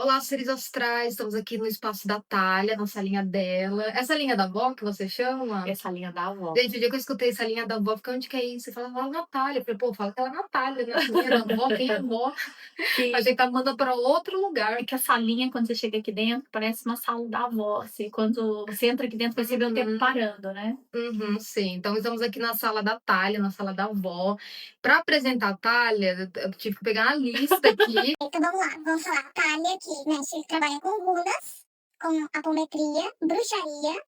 Olá, seres astrais, estamos aqui no espaço da Thalia, na salinha dela. Essa linha da avó que você chama? Essa linha da avó. Gente, o dia que eu escutei essa linha da avó, eu fiquei, onde que é isso? Você fala, lá Natália. Eu falei, pô, fala que ela é Natália, né? Essa linha da avó, quem é avó? A Que gente tá mandando para outro lugar. é que essa linha, quando você chega aqui dentro, parece uma sala da avó, assim, quando você entra aqui dentro, você vê o tempo Uhum, parando, né. uhum, sim. Então estamos aqui na sala da Thalia, na sala da avó. Para apresentar a Thalia, eu tive que pegar uma lista aqui. Então vamos lá, vamos falar. Thalia, que mexe, trabalha com runas, com apometria, bruxaria,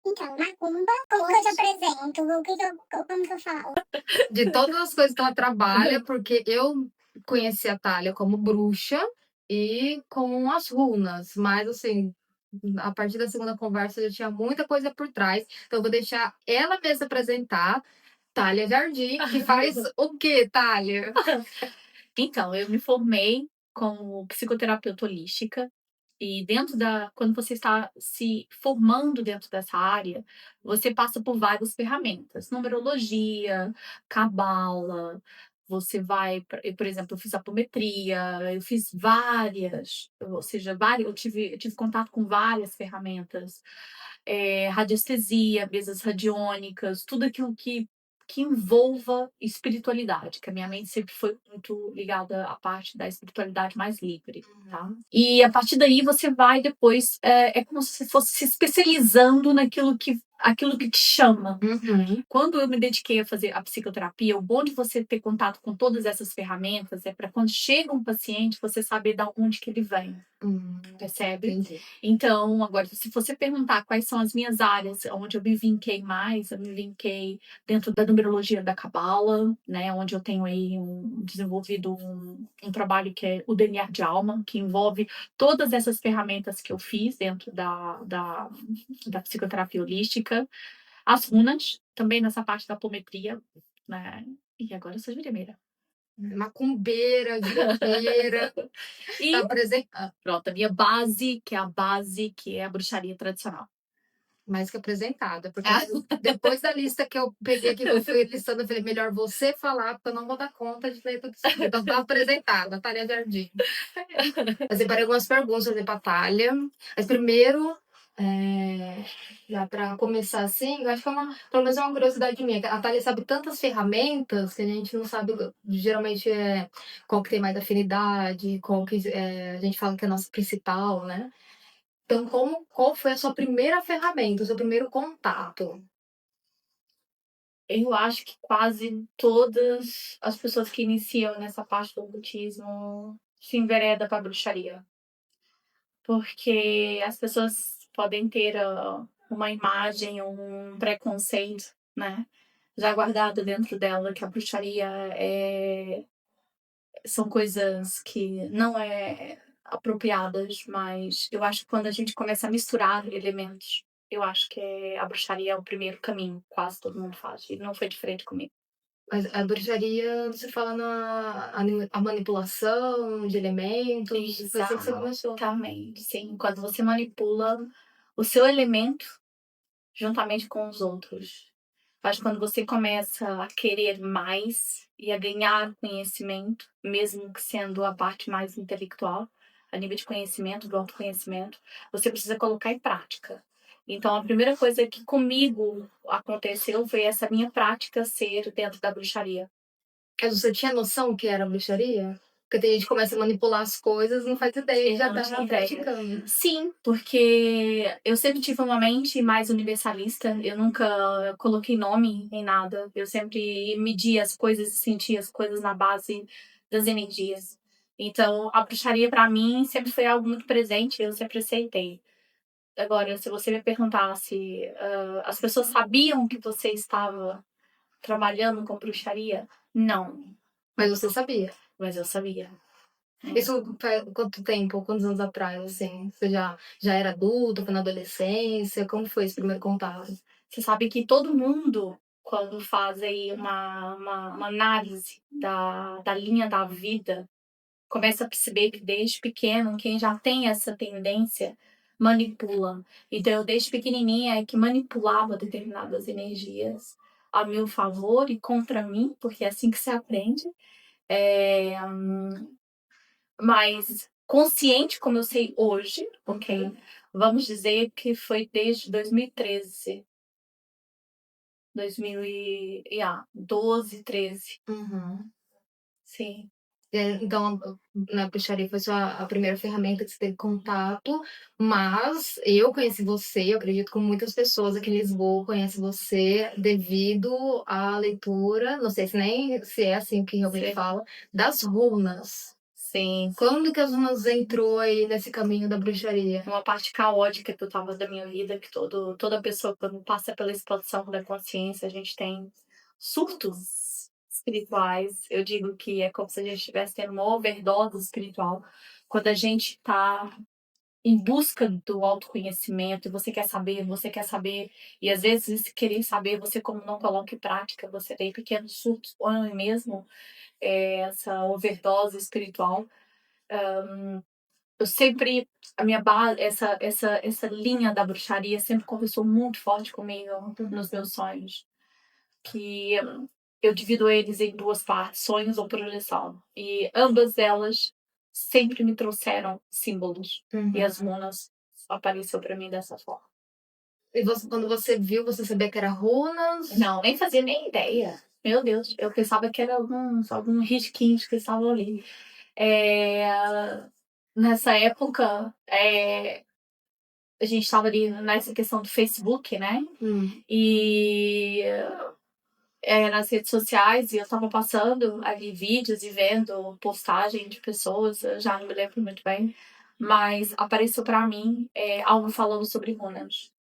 então, macumba. Como que eu te apresento? Como que eu falo? De todas as coisas que ela trabalha, porque eu conheci a Thalia como bruxa e com as runas, mas assim, a partir da segunda conversa já tinha muita coisa por trás, então eu vou deixar ela mesma apresentar. Thalia Jardim, que faz o quê, Thalia? Então, eu me formei como psicoterapeuta holística e dentro da quando você está se formando dentro dessa área, você passa por várias ferramentas, numerologia, cabala, você vai por exemplo, eu fiz apometria, eu fiz várias, ou seja, várias eu tive contato com várias ferramentas, radiestesia, mesas radiônicas, tudo aquilo que envolva espiritualidade, que a minha mente sempre foi muito ligada à parte da espiritualidade mais livre, tá. Uhum. E a partir daí você vai depois, é como se você fosse se especializando aquilo que te chama. Uhum. Quando eu me dediquei a fazer a psicoterapia, o bom de você ter contato com todas essas ferramentas é para quando chega um paciente, você saber da onde que ele vem. Percebe? Entendi. Então, agora, se você perguntar quais são as minhas áreas onde eu me vinquei mais, eu me vinquei dentro da numerologia da Cabala, né, onde eu tenho aí desenvolvido um trabalho que é o DNA de alma, que envolve todas essas ferramentas que eu fiz dentro da psicoterapia holística, as runas, também nessa parte da apometria, né, e agora eu sou jurimeira. Macumbeira, jurumeira, tá E apresentando. pronto, a minha base, que é a bruxaria tradicional. Mais que apresentada, porque Ah, depois da lista que eu peguei aqui, que eu fui listando, eu falei: "Melhor você falar, porque eu não vou dar conta de ler tudo isso aqui". Então tá apresentada, Thalia Jardim. Eu separei algumas perguntas pra fazer pra Thalia, mas primeiro, já pra começar assim, eu acho que é uma pelo menos é uma curiosidade minha, que a Thalia sabe tantas ferramentas que a gente não sabe, geralmente, qual que tem mais afinidade, qual que, a gente fala que é a nossa principal, né. Então qual foi a sua primeira ferramenta, o seu primeiro contato? eu acho que quase todas as pessoas que iniciam nessa parte do ocultismo se envereda para a bruxaria, porque as pessoas podem ter, uma imagem, um preconceito, né, já guardado dentro dela que a bruxaria são coisas que não é apropriadas, mas eu acho que quando a gente começa a misturar elementos, eu acho que a bruxaria é o primeiro caminho, quase todo mundo faz, e não foi diferente comigo. Mas a bruxaria, você fala na a manipulação de elementos, foi assim que você começou. Exatamente, sim. Quando você manipula o seu elemento juntamente com os outros. Acho que quando você começa a querer mais e a ganhar conhecimento, mesmo que sendo a parte mais intelectual, a nível de conhecimento, do autoconhecimento, você precisa colocar em prática. Então, a primeira coisa que comigo aconteceu foi essa minha prática ser dentro da bruxaria. Mas você tinha noção que era bruxaria? Porque tem gente que começa a manipular as coisas, não faz ideia, Eu já não tá tinha ideia. praticando. Sim, porque eu sempre tive uma mente mais universalista, eu nunca coloquei nome em nada, eu sempre medi as coisas e sentia as coisas na base das energias. Então, a bruxaria para mim sempre foi algo muito presente, eu sempre aceitei. Agora, se você me perguntasse, as pessoas sabiam que você estava trabalhando com bruxaria? Não, Mas você sabia. mas eu sabia. Isso faz quanto tempo, quantos anos atrás, assim? Você já era adulta, foi na adolescência? Como foi esse primeiro contato? Você sabe que todo mundo, quando faz aí uma análise da linha da vida, começa a perceber que desde pequeno, quem já tem essa tendência manipula. Então, eu desde pequenininha é que manipulava determinadas energias a meu favor e contra mim, porque é assim que se aprende. Eh, mas consciente como eu sei hoje, ok? Vamos dizer que foi desde 2013. 2012, 13. Uhum. Sim. Então, na bruxaria foi só a primeira ferramenta que você teve contato, mas eu conheci você, eu acredito que muitas pessoas aqui em Lisboa conhecem você devido à leitura, não sei se é assim que realmente Sim. fala, das runas. Sim. Quando que as runas entrou aí nesse caminho da bruxaria? Uma parte caótica que eu tava da minha vida, que toda pessoa, quando passa pela expansão da consciência, a gente tem surtos espirituais. Eu digo que é como se a gente estivesse tendo uma overdose espiritual. Quando a gente tá em busca do autoconhecimento, você quer saber, e às vezes esse querer saber, você como não coloca em prática, você tem pequenos surtos, ou mesmo essa overdose espiritual. Eu sempre, a minha base, essa linha da bruxaria sempre conversou muito forte comigo nos meus sonhos. Que eu divido eles em duas partes, sonhos ou projeção. E ambas elas sempre me trouxeram símbolos. E as runas apareceu para mim dessa forma. E quando você viu, você sabia que era runas? Não, nem fazia nem ideia. Meu Deus, eu pensava que era alguns risquinhos que estavam ali. Nessa época, a gente estava ali nessa questão do Facebook, né? E nas redes sociais, e eu estava passando ali vídeos e vendo postagem de pessoas, eu já não me lembro muito bem, mas apareceu para mim algo falando sobre runas.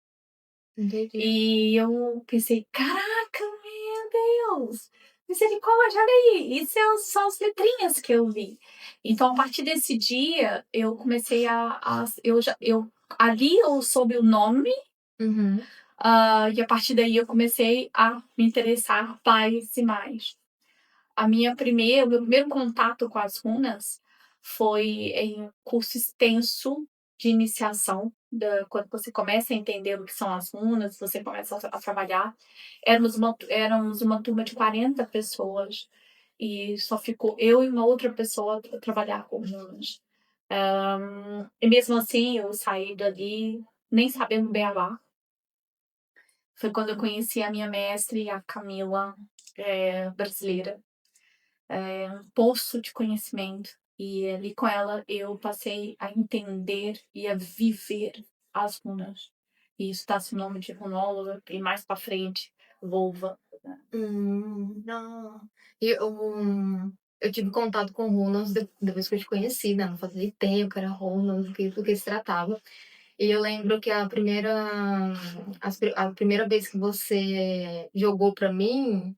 Entendi. E eu pensei, caraca, meu Deus! Misericórdia, olha aí! Isso são as letrinhas que eu vi. Então, a partir desse dia, eu comecei ali eu soube o nome, e a partir daí eu comecei a me interessar mais e mais. O meu primeiro contato com as runas foi em um curso extenso de iniciação, quando você começa a entender o que são as runas, você começa a trabalhar. Éramos uma turma de 40 pessoas e só ficou eu e uma outra pessoa a trabalhar com runas. E mesmo assim, eu saí dali nem sabendo beabá. Foi quando eu conheci a minha mestre, a Camila, brasileira. Um poço de conhecimento. E ali com ela eu passei a entender e a viver as runas. E isso dá-se o nome de runóloga, e mais pra frente, Volva. Não. E eu tive contato com runas depois que eu te conheci, né? Não fazia ideia o que era runas, do que se tratava. E eu lembro que a primeira vez que você jogou pra mim,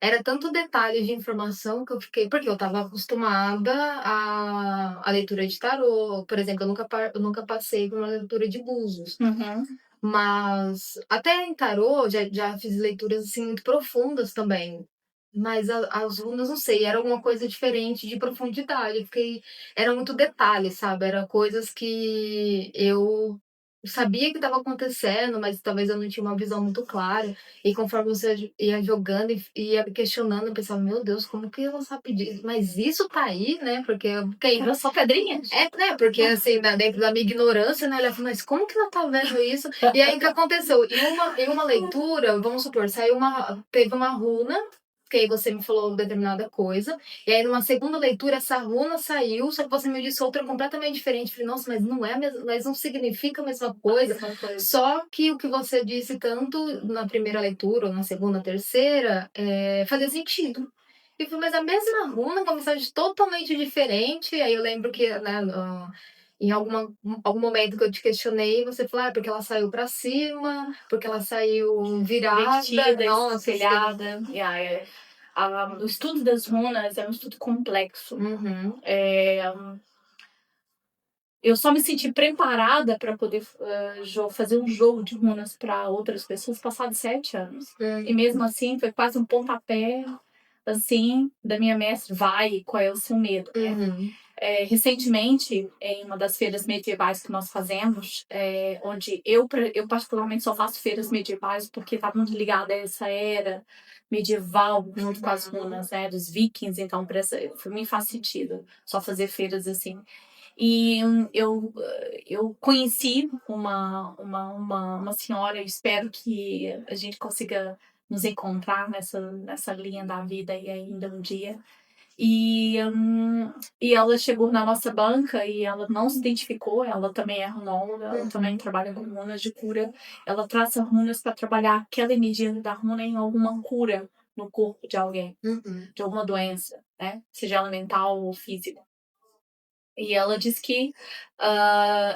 era tanto detalhe de informação que eu fiquei, porque eu estava acostumada à leitura de tarô, por exemplo, eu nunca passei por uma leitura de búzios. Mas até em tarô já fiz leituras assim muito profundas também. Mas as runas, não sei, era alguma coisa diferente de profundidade. Era muito detalhe, sabe? Era coisas que eu sabia que estava acontecendo, mas talvez eu não tinha uma visão muito clara. E conforme você ia jogando e ia questionando, eu pensava, meu Deus, como que ela sabe disso? Mas isso tá aí, né? Porque Era só pedrinhas. né? Porque assim, dentro da minha ignorância, né? Ela falou, mas como que ela tá vendo isso? E aí o que aconteceu? Em uma leitura, vamos supor, teve uma runa, que aí você me falou determinada coisa, e aí numa segunda leitura essa runa saiu, só que você me disse outra completamente diferente. Eu falei, nossa, mas não é a mesma, mas não significa a mesma coisa. Só que o que você disse tanto na primeira leitura, ou na segunda, terceira, fazia sentido. E foi, mas a mesma runa, com uma mensagem totalmente diferente. Aí eu lembro que, né, em algum momento que eu te questionei, você falou, porque ela saiu pra cima, porque ela saiu virada, espelhada. O estudo das runas é um estudo complexo. Eu só me senti preparada para poder fazer um jogo de runas para outras pessoas passados 7 anos. E mesmo assim, foi quase um pontapé assim da minha mestre, qual é o seu medo? Recentemente, em uma das feiras medievais que nós fazemos, onde eu particularmente só faço feiras medievais porque está muito ligada a essa era medieval junto com as runas, né, dos vikings, então para mim faz sentido só fazer feiras assim. E eu conheci uma senhora, eu espero que a gente consiga nos encontrar nessa linha da vida e ainda um dia. E ela chegou na nossa banca e ela não se identificou, ela também é runóloga, ela também trabalha com runas de cura. Ela traça runas para trabalhar aquela energia da runa em alguma cura no corpo de alguém, de alguma doença, né? Seja ela mental ou física. E ela disse que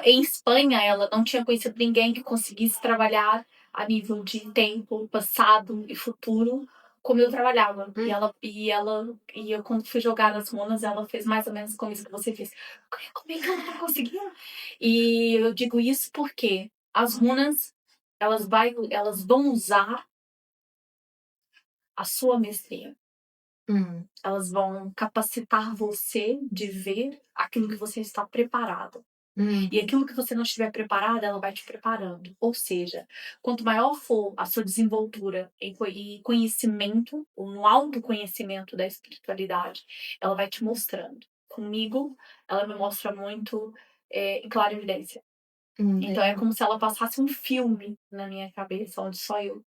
em Espanha ela não tinha conhecido ninguém que conseguisse trabalhar a nível de tempo, passado e futuro como eu trabalhava. E eu, quando fui jogar as runas, ela fez mais ou menos como isso que você fez. Como é que ela tá conseguindo? E eu digo isso porque as runas, elas vão usar a sua mestria. Elas vão capacitar você de ver aquilo que você está preparado. E aquilo que você não estiver preparado, ela vai te preparando. Ou seja, quanto maior for a sua desenvoltura em conhecimento, ou no autoconhecimento da espiritualidade, ela vai te mostrando. Comigo, ela me mostra muito em clara evidência. Então é como se ela passasse um filme na minha cabeça, onde só eu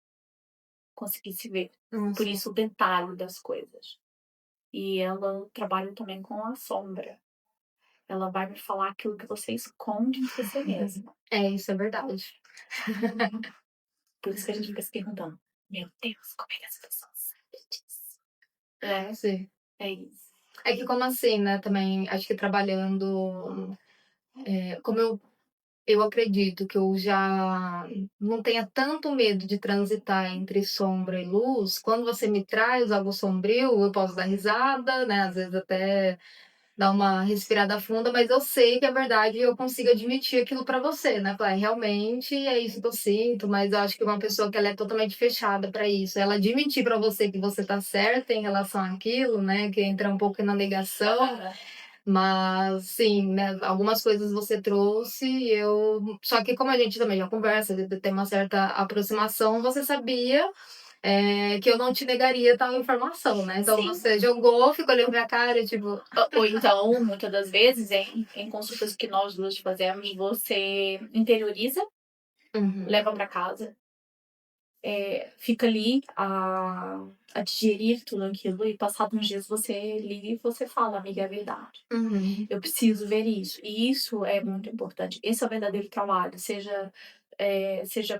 conseguisse ver. Por isso o detalhe das coisas. E ela trabalha também com a sombra. Ela vai me falar aquilo que você esconde em você mesma. Isso é verdade. Por isso que a gente fica se perguntando: meu Deus, como é que essa pessoa sabe disso? Sim. É isso. É que como assim, né, também, acho que trabalhando, como eu acredito que eu já não tenha tanto medo de transitar entre sombra e luz, quando você me traz algo sombrio, eu posso dar risada, né, às vezes até dar uma respirada funda, mas eu sei que é verdade e eu consigo admitir aquilo pra você, né? Falar, realmente é isso que eu sinto, mas eu acho que uma pessoa que ela é totalmente fechada pra isso, ela admitir pra você que você tá certa em relação àquilo, né? Que entra um pouco na negação, mas sim, né? Algumas coisas você trouxe e eu. Só que como a gente também já conversa, tem uma certa aproximação, você sabia que eu não te negaria tal informação, né? Então Sim. você jogou, ficou olhando pra cara, tipo. Ou então, muitas das vezes, em consultas que nós duas fazemos, você interioriza, leva pra casa, fica ali a digerir tudo aquilo e passados uns dias você liga e você fala, amiga, é verdade. Eu preciso ver isso. E isso é muito importante. Esse é o verdadeiro trabalho, seja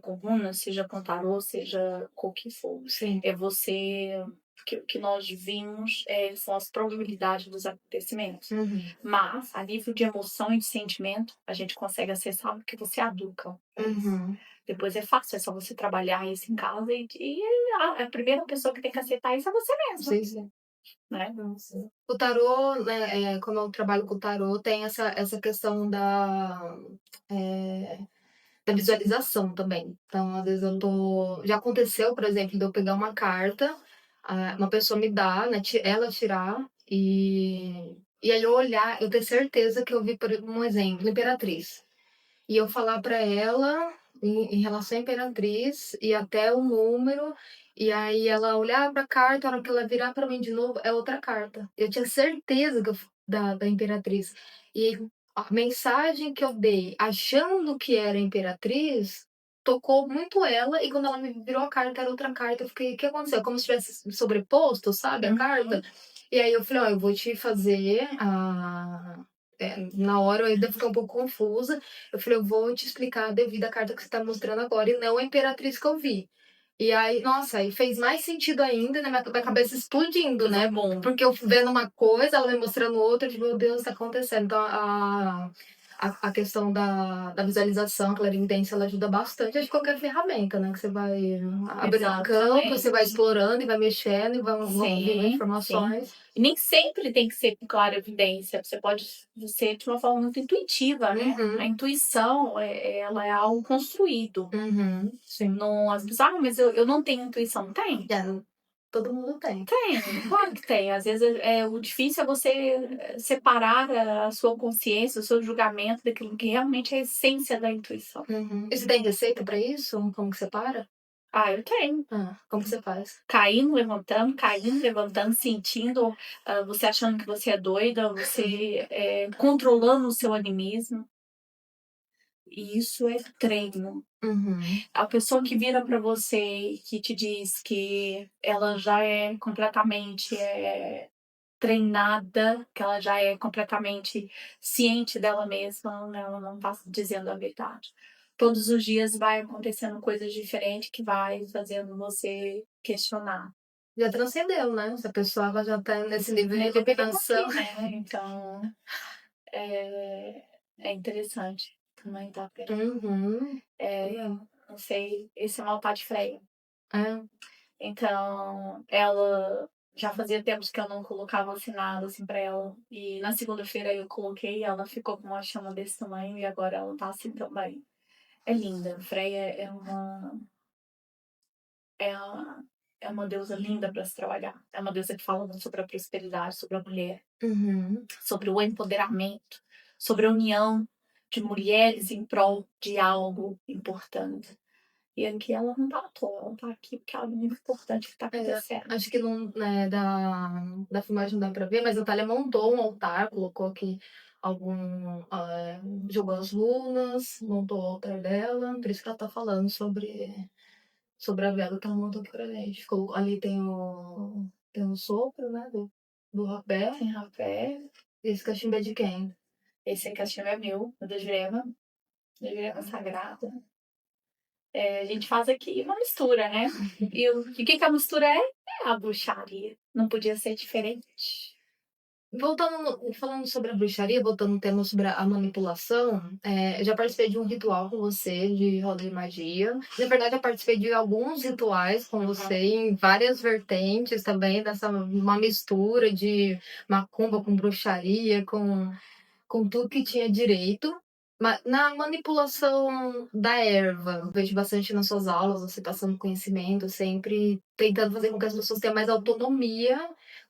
com runa, seja com tarô, seja com o que for. Sim. É você. O que nós vimos são as probabilidades dos acontecimentos. Mas, a nível de emoção e de sentimento, a gente consegue acessar porque você educa. Depois é fácil, é só você trabalhar isso em casa e a primeira pessoa que tem que aceitar isso é você mesma. Sim, sim. Né? O tarô, né, como eu trabalho com o tarô, tem essa questão da visualização também. Então, às vezes eu tô. Já aconteceu, por exemplo, de eu pegar uma carta, uma pessoa me dá, né, ela tirar, e aí eu olhar, eu ter certeza que eu vi, por um exemplo, Imperatriz. E eu falar para ela em relação à Imperatriz e até o número, e aí ela olhar para a carta, a hora que ela virar para mim de novo, é outra carta. Eu tinha certeza que da Imperatriz. E a mensagem que eu dei, achando que era Imperatriz, tocou muito ela, e quando ela me virou a carta, era outra carta. Eu fiquei, o que aconteceu? Como se tivesse sobreposto, sabe, a carta? E aí eu falei, ó, eu vou te fazer na hora eu ainda fiquei um pouco confusa. Eu falei, eu vou te explicar devido à carta que você tá mostrando agora e não a Imperatriz que eu vi. E aí, nossa, aí fez mais sentido ainda, né? Minha cabeça explodindo, né? Bom. Porque eu vendo uma coisa, ela me mostrando outra, tipo, meu Deus, tá acontecendo. Então, a questão da visualização, a clarividência, ela ajuda bastante. Acho que qualquer ferramenta, né? Que você vai abrindo campo, você vai explorando e vai mexendo e vão vindo informações. Sim. E nem sempre tem que ser com clara evidência. Você pode ser de uma forma muito intuitiva, né? A intuição, ela é algo construído. Sim. Não, as pessoas, mas eu não tenho intuição. Tem. Todo mundo tem. Tem, claro que tem. Às vezes o difícil é você separar a sua consciência, o seu julgamento daquilo que realmente é a essência da intuição. E você tem receita para isso? Como que separa? Ah, eu tenho. Como que você faz? Caindo, levantando, sentindo, você achando que você é doida, você controlando o seu animismo. E isso é treino. Uhum. A pessoa que vira para você e que te diz que ela já é completamente treinada, que ela já é completamente ciente dela mesma, ela não está dizendo a verdade. Todos os dias vai acontecendo coisas diferentes que vai fazendo você questionar. Já transcendeu, né? Essa pessoa ela já tá nesse nível de Nem beber iluminação. aqui, né? Então, é interessante também tá vendo. Uhum. Não sei, esse é um altar de freio. É. Então, ela já fazia tempos que eu não colocava assim nada assim pra ela. E na segunda-feira eu coloquei, ela ficou com uma chama desse tamanho e agora ela tá assim também. É linda. Freia é uma, é uma deusa linda para se trabalhar. É uma deusa que fala muito sobre a prosperidade, sobre a mulher, Uhum. sobre o empoderamento, sobre a união de mulheres em prol de algo importante. E aqui ela não tá à toa, ela tá aqui porque é algo muito importante que tá acontecendo. Acho que não, né, da filmagem não dá pra ver, mas a Thalia montou um altar, colocou aqui jogou as runas, montou o altar dela, por isso que ela tá falando sobre a vela que ela montou aqui pra gente. Ali tem o sopro, né, do rapé. Tem rapé. Esse cachimbo é de quem? Esse cachimbo é meu, o da Jurema. Da Jurema Sagrada. A gente faz aqui uma mistura, né? E o que a mistura é? É a bruxaria. Não podia ser diferente. Falando sobre a bruxaria, voltando no tema sobre a manipulação, eu já participei de um ritual com você de roda de magia. Na verdade, eu participei de alguns rituais com você em várias vertentes também, uma mistura de macumba com bruxaria, com tudo que tinha direito. Mas na manipulação da erva, eu vejo bastante nas suas aulas, você passando conhecimento, sempre tentando fazer com que as pessoas tenham mais autonomia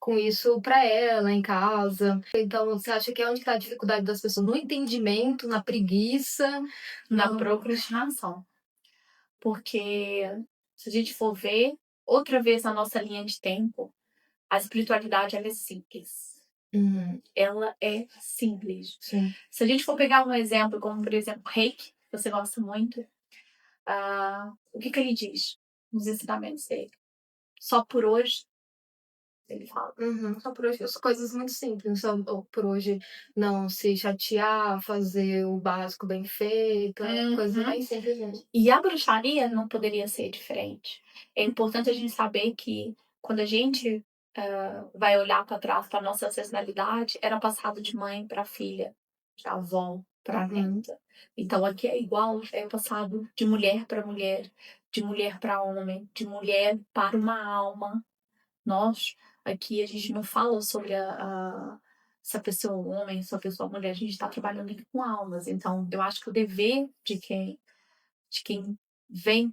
com isso para ela, em casa. Então, você acha que é onde está a dificuldade das pessoas? No entendimento, na preguiça, Na procrastinação. Porque se a gente for ver, outra vez na nossa linha de tempo, a espiritualidade ela é simples. Ela é simples. Sim. Se a gente for pegar um exemplo, como por exemplo, Reiki, que você gosta muito, o que ele diz nos ensinamentos dele? Só por hoje, ele fala. Só por hoje, as coisas muito simples. Só por hoje não se chatear, fazer o básico bem feito, coisas mais simples mesmo. E a bruxaria não poderia ser diferente. É importante a gente saber que quando a gente vai olhar para trás para nossa ancestralidade, era passado de mãe para filha, de avó para neta. Então aqui é igual, é passado de mulher para mulher, de mulher para homem, de mulher para uma alma. Nós aqui a gente não fala sobre se a pessoa é homem, se a pessoa é mulher, a gente está trabalhando aqui com almas. Então eu acho que o dever de quem vem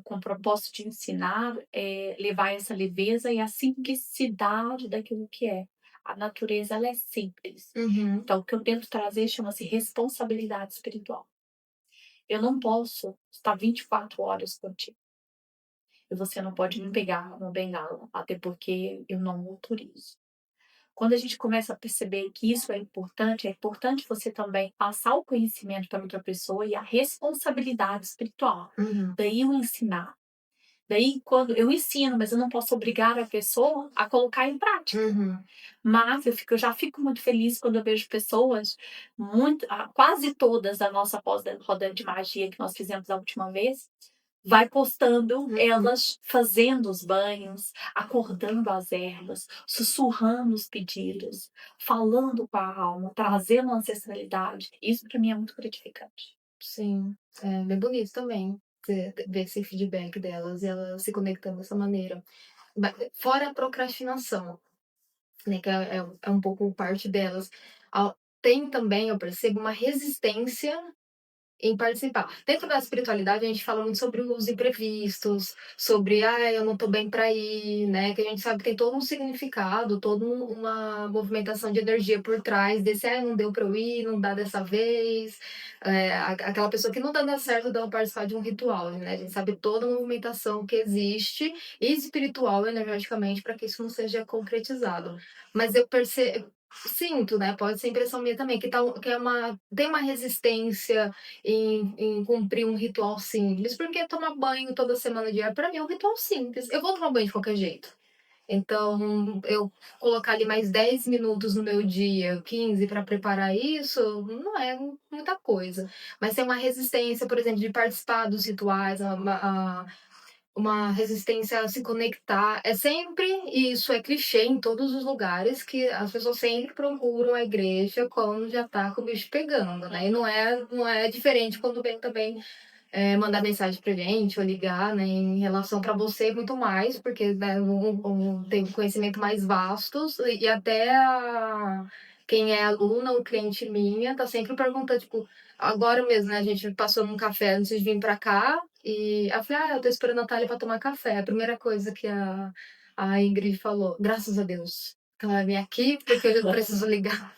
com o propósito de ensinar é levar essa leveza e a simplicidade daquilo que é. A natureza ela é simples. Então, o que eu tento trazer chama-se responsabilidade espiritual. Eu não posso estar 24 horas contigo. E você não pode me pegar uma bengala, até porque eu não autorizo. Quando a gente começa a perceber que isso é importante você também passar o conhecimento para outra pessoa e a responsabilidade espiritual. Daí o ensinar. Daí, quando eu ensino, mas eu não posso obrigar a pessoa a colocar em prática. Mas eu já fico muito feliz quando eu vejo pessoas, quase todas da nossa roda de magia que nós fizemos a última vez, vai postando elas fazendo os banhos, acordando as ervas, sussurrando os pedidos, falando com a alma, trazendo a ancestralidade. Isso para mim é muito gratificante. Sim, é bem bonito também ver esse feedback delas e elas se conectando dessa maneira. Fora a procrastinação, né, que é um pouco parte delas. Tem também, eu percebo, uma resistência em participar. Dentro da espiritualidade, a gente fala muito sobre os imprevistos, sobre, eu não tô bem para ir, né? Que a gente sabe que tem todo um significado, toda uma movimentação de energia por trás desse, não deu para eu ir, não dá dessa vez. Aquela pessoa que não dá certo dela participar de um ritual, né? A gente sabe toda a movimentação que existe, espiritual, energeticamente, para que isso não seja concretizado. Mas eu percebo. Sinto, né? Pode ser impressão minha também, tem uma resistência em cumprir um ritual simples, porque tomar banho toda semana diário, para mim, é um ritual simples. Eu vou tomar banho de qualquer jeito. Então, eu colocar ali mais 10 minutos no meu dia, 15 para preparar isso, não é muita coisa. Mas tem uma resistência, por exemplo, de participar dos rituais, uma resistência a se conectar. É sempre, e isso é clichê em todos os lugares, que as pessoas sempre procuram a igreja quando já tá com o bicho pegando, né? E não é diferente quando vem também mandar mensagem pra gente ou ligar, né? Em relação para você, muito mais, porque né, tem conhecimento mais vastos e até quem é aluna ou cliente minha tá sempre perguntando, tipo, agora mesmo, né? A gente passou num café antes de vir pra cá e eu falei, eu tô esperando a Natália pra tomar café. A primeira coisa que a Ingrid falou, graças a Deus, que ela vai vir aqui, porque eu preciso ligar.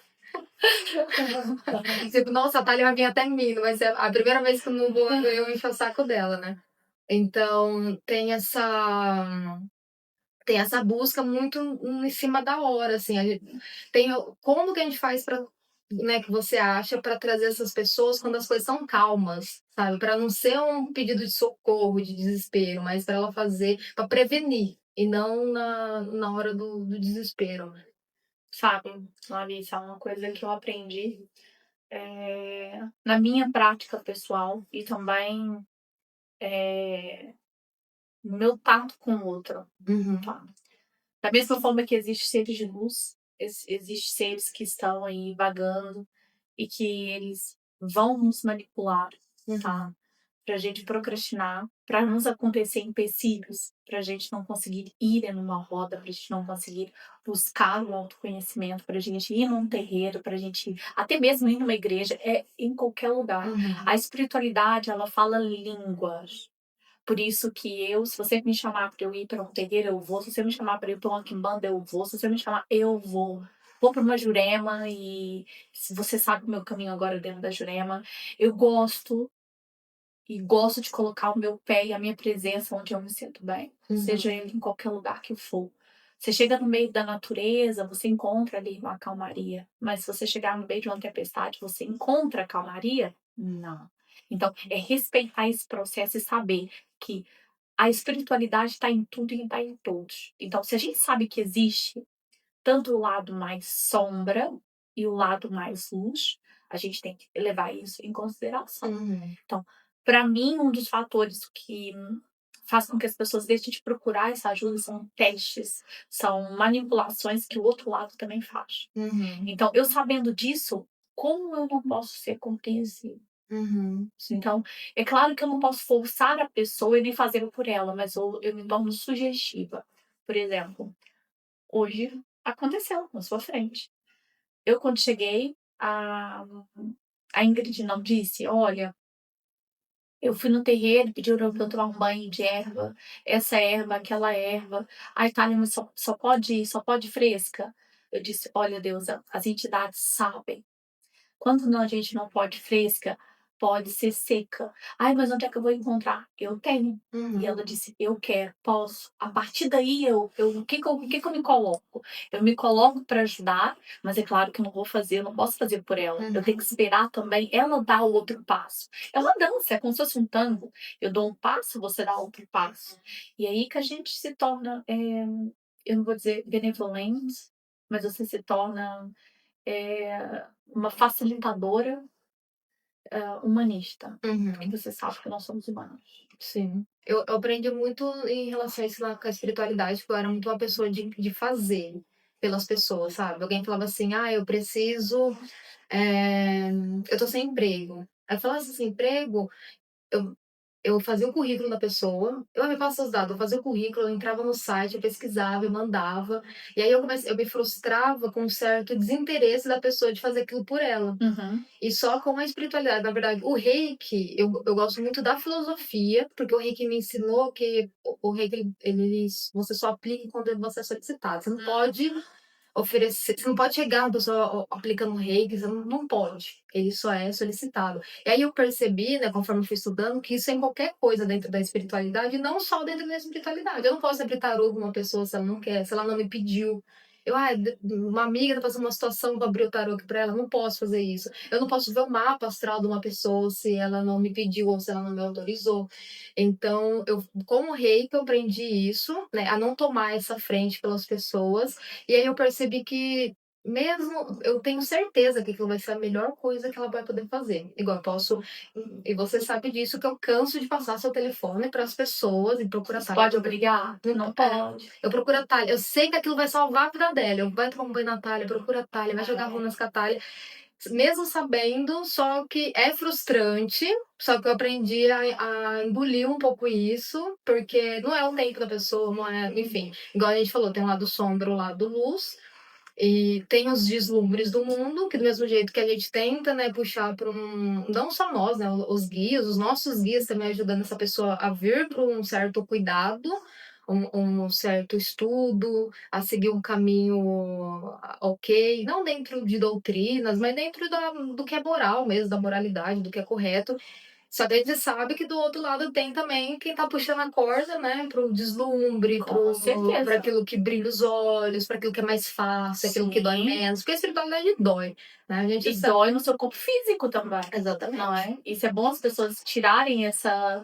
Tipo, nossa, a Thalia vai vir até mim, mas é a primeira vez que eu não vou eu encher o saco dela, né? Então, tem essa busca muito em cima da hora, assim. Como que a gente faz para, né, que você acha, para trazer essas pessoas quando as coisas são calmas, sabe? Para não ser um pedido de socorro, de desespero, mas para ela fazer, para prevenir, e não na hora do desespero. Sabe, Larissa, uma coisa que eu aprendi na minha prática pessoal e também no meu tato com o outro. Uhum. Tá? Da mesma forma que existem seres de luz, existem seres que estão aí vagando e que eles vão nos manipular, tá? Pra gente procrastinar, pra nos acontecer empecilhos, pra gente não conseguir ir em uma roda, pra gente não conseguir buscar o autoconhecimento, pra gente ir num terreiro, pra gente até mesmo ir numa igreja, em qualquer lugar. A espiritualidade, ela fala línguas. Por isso que se você me chamar para eu ir para um terreiro, eu vou. Se você me chamar para ir para uma quimbanda, eu vou. Se você me chamar, eu vou. Vou para uma Jurema e se você sabe o meu caminho agora dentro da Jurema. Eu gosto de colocar o meu pé e a minha presença onde eu me sinto bem. Seja ele em qualquer lugar que eu for. Você chega no meio da natureza, você encontra ali uma calmaria. Mas se você chegar no meio de uma tempestade, você encontra calmaria? Não. Então, é respeitar esse processo e saber que a espiritualidade está em tudo e está em todos. Então, se a gente sabe que existe tanto o lado mais sombra e o lado mais luz, a gente tem que levar isso em consideração. Então, para mim, um dos fatores que faz com que as pessoas deixem de procurar essa ajuda são testes, são manipulações que o outro lado também faz. Então, eu sabendo disso, como eu não posso ser compreensivo? Então, é claro que eu não posso forçar a pessoa e nem fazer por ela, mas eu me torno sugestiva. Por exemplo, hoje aconteceu na sua frente. Eu, quando cheguei, a Ingrid não disse: olha, eu fui no terreiro, pediram pra eu tomar um banho de erva, essa erva, aquela erva. Ai, Thalia, mas só pode fresca? Eu disse: olha, Deus, as entidades sabem. Quando a gente não pode fresca, pode ser seca. Ai, mas onde é que eu vou encontrar? Eu tenho. E ela disse, eu quero, posso. A partir daí, o que que eu me coloco? Eu me coloco para ajudar, mas é claro que eu não vou fazer, eu não posso fazer por ela. Eu tenho que esperar também ela dar o outro passo. É uma dança, é como se fosse um tango. Eu dou um passo, você dá outro passo. E aí que a gente se torna, eu não vou dizer benevolente, mas você se torna uma facilitadora humanista. Porque você sabe que nós somos humanos. Sim. Eu aprendi muito em relação a isso lá com a espiritualidade, porque eu era muito uma pessoa de fazer pelas pessoas, sabe? Alguém falava assim, eu preciso. Eu tô sem emprego. Aí eu falava assim, emprego, eu, eu fazia o currículo da pessoa, eu me passa os dados, eu fazia o currículo, eu entrava no site, eu pesquisava, eu mandava, e aí eu me frustrava com um certo desinteresse da pessoa de fazer aquilo por ela. Uhum. E só com a espiritualidade, na verdade, o reiki, eu gosto muito da filosofia, porque o reiki me ensinou que o reiki, você só aplica quando você é solicitado. Você não pode oferecer, você não pode chegar uma pessoa aplicando reiki, você não pode. Ele só é solicitado. E aí eu percebi, né, conforme eu fui estudando, que isso é em qualquer coisa dentro da espiritualidade, não só dentro da espiritualidade. Eu não posso abrir tarô com uma pessoa se ela não quer, se ela não me pediu. Uma amiga tá passando uma situação para abrir o tarô aqui para ela, não posso fazer isso. Eu não posso ver o mapa astral de uma pessoa se ela não me pediu ou se ela não me autorizou. Então, como reiki, eu aprendi isso, né, a não tomar essa frente pelas pessoas. E aí eu percebi que mesmo eu tenho certeza que aquilo vai ser a melhor coisa que ela vai poder fazer. Igual eu posso, e você sabe disso, que eu canso de passar seu telefone para as pessoas e procurar Você pode obrigar? Não pode. eu procuro a Thalia. Eu sei que aquilo vai salvar a vida dela. Eu vai tomar um banho na Thalia, procura a Thalia, vai jogar runas com a Thalia. Mesmo sabendo, só que é frustrante. Só que eu aprendi a engolir um pouco isso, porque não é o tempo da pessoa, não é. Enfim, igual a gente falou, tem o lado sombra, o lado luz. E tem os deslumbres do mundo, que do mesmo jeito que a gente tenta, né, puxar para não só nós, né, os guias, os nossos guias também ajudando essa pessoa a vir para um certo cuidado, um certo estudo, a seguir um caminho ok, não dentro de doutrinas, mas dentro do que é moral mesmo, da moralidade, do que é correto. Só que a gente sabe que do outro lado tem também quem tá puxando a corda, né, pro deslumbre, Com certeza. para aquilo que brilha os olhos, para aquilo que é mais fácil, aquilo que dói Sim. menos. Porque a espiritualidade dói, né? A gente E sabe. dói no seu corpo físico também. Exatamente. Não é? Isso é bom as pessoas tirarem essa.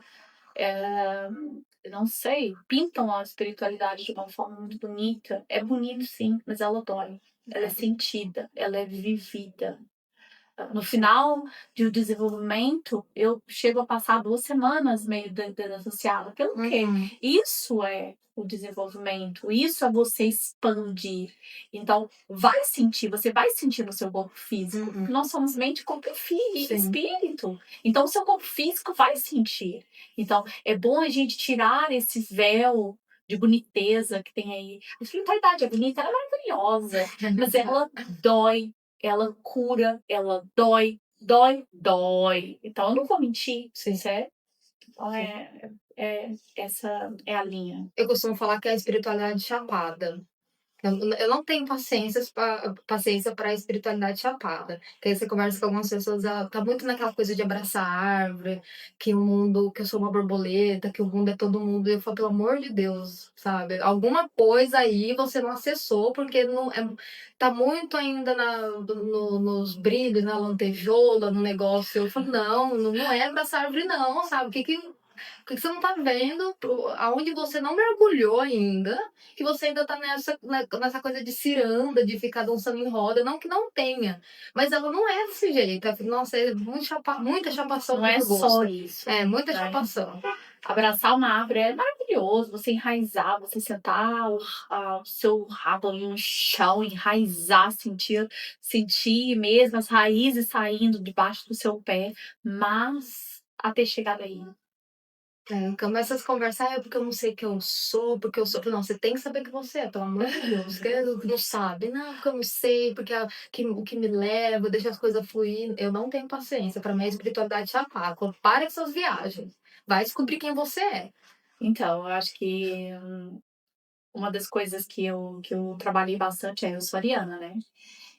Eu não sei, pintam a espiritualidade de uma forma muito bonita. É bonito, sim, mas ela dói. Ela é sentida, ela é vivida. No final do desenvolvimento, eu chego a passar 2 semanas meio desassociada. Pelo quê? Uhum. Isso é o desenvolvimento, isso é você expandir. Então, você vai sentir no seu corpo físico. Uhum. Nós somos mente, corpo e Sim. espírito. Então, o seu corpo físico vai sentir. Então, é bom a gente tirar esse véu de boniteza que tem aí. A espiritualidade é bonita, ela é maravilhosa, mas ela dói, ela cura, ela dói. Então, eu não vou mentir, Sim. certo? Então, essa é a linha. Eu costumo falar que é a espiritualidade chapada. Eu não tenho paciência para a espiritualidade chapada. Porque aí você conversa com algumas pessoas, ela tá muito naquela coisa de abraçar a árvore, que o mundo, que eu sou uma borboleta, que o mundo é todo mundo. E eu falo, pelo amor de Deus, sabe? Alguma coisa aí você não acessou, porque não tá muito ainda nos brilhos, na lantejoula, no negócio. Eu falo, não é abraçar a árvore, não, sabe? Por que você não tá vendo aonde você não mergulhou ainda, que você ainda tá nessa coisa de ciranda, de ficar dançando em roda, não que não tenha, mas ela não é desse jeito. Nossa, é muita chapação Não é no só gosto. isso. É, muita né? chapação. Abraçar uma árvore é maravilhoso. Você enraizar, você sentar o seu rabo ali no chão, enraizar, sentir mesmo as raízes saindo debaixo do seu pé. Mas até chegar aí. Começa a conversar, porque eu não sei quem eu sou, porque eu sou. Não, você tem que saber que você é, pelo amor de Deus. Que não sabe, não, porque eu não sei, porque o que me leva, deixa as coisas fluir. Eu não tenho paciência. Para mim, a espiritualidade chapada. Para com suas viagens. Vai descobrir quem você é. Então, eu acho que uma das coisas que eu trabalhei bastante eu sou ariana, né?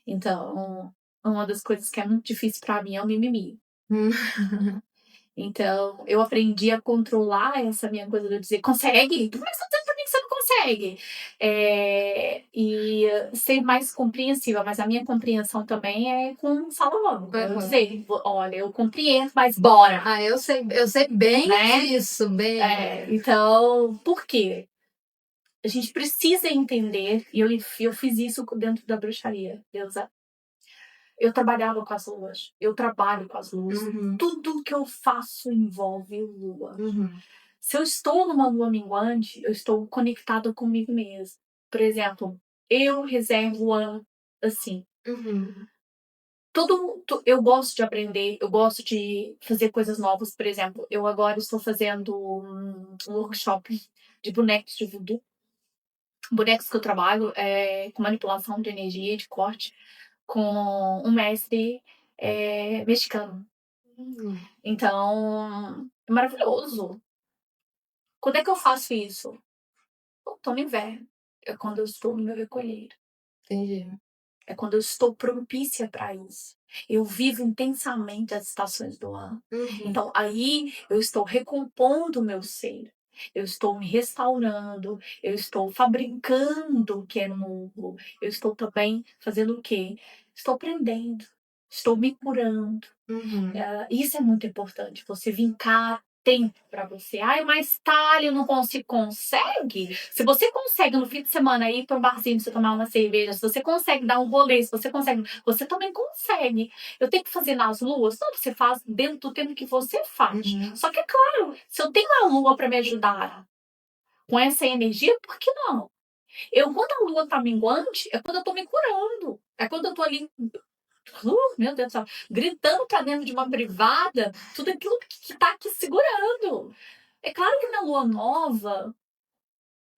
Então, uma das coisas que é muito difícil para mim é o mimimi. Então, eu aprendi a controlar essa minha coisa de dizer, consegue? Tu começa tanto pra mim que você não consegue. E ser mais compreensiva, mas a minha compreensão também é com Salomão. Eu dizer, olha, eu compreendo, mas bora. Eu sei bem disso, bem. Então, por quê? A gente precisa entender, e eu fiz isso dentro da bruxaria, Deusa. Eu trabalhava com as luas, eu trabalho com as luas. Tudo que eu faço envolve lua. Se eu estou numa lua minguante, eu estou conectada comigo mesma. Por exemplo, eu reservo assim. Eu gosto de aprender, eu gosto de fazer coisas novas. Por exemplo, eu agora estou fazendo um workshop de bonecos de voodoo. Bonecos que eu trabalho com manipulação de energia, de corte, com um mestre mexicano. Então, é maravilhoso. Quando é que eu faço isso? Outono e inverno. É quando eu estou no meu recolher. Entendi. É quando eu estou propícia para isso. Eu vivo intensamente as estações do ano. Então, aí eu estou recompondo o meu ser. Eu estou me restaurando, eu estou fabricando o que é novo. Eu estou também fazendo o quê? Estou aprendendo, estou me curando. Isso é muito importante. Você vincar tempo para você. Ai, mas Thalia, eu não consigo. Consegue? Se você consegue no fim de semana ir para um barzinho, você tomar uma cerveja, se você consegue dar um rolê, se você consegue, você também consegue. Eu tenho que fazer nas luas? Não, você faz dentro do tempo que você faz. Só que, é claro, se eu tenho a lua para me ajudar com essa energia, por que não? Quando a lua tá minguante, é quando eu tô me curando. É quando eu tô ali meu Deus do céu, gritando pra dentro de uma privada, tudo aquilo que tá aqui segurando. É claro que na lua nova,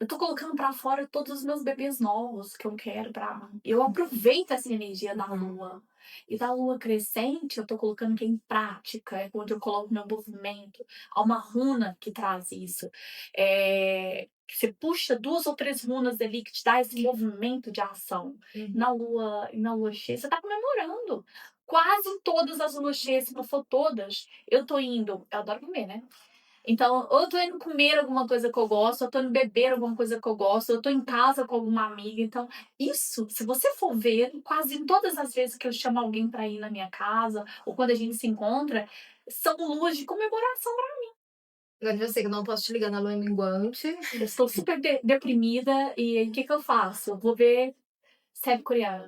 eu tô colocando pra fora todos os meus bebês novos que eu quero pra. Eu aproveito essa energia da lua. E da lua crescente, eu tô colocando que em prática, é onde eu coloco meu movimento. Há uma runa que traz isso. Que você puxa 2 ou 3 runas ali que te dá esse movimento de ação. Na lua cheia, você tá comemorando. Quase todas as luas cheias, se não for todas, eu tô indo. Eu adoro comer, né? Então, ou eu tô indo comer alguma coisa que eu gosto, ou eu tô indo beber alguma coisa que eu gosto, ou eu tô em casa com alguma amiga. Então, isso, se você for ver, quase todas as vezes que eu chamo alguém pra ir na minha casa, ou quando a gente se encontra, são luas de comemoração. Agora eu sei que eu não posso te ligar na lua minguante. Eu estou super deprimida e aí o que que eu faço? Eu vou ver série coreana.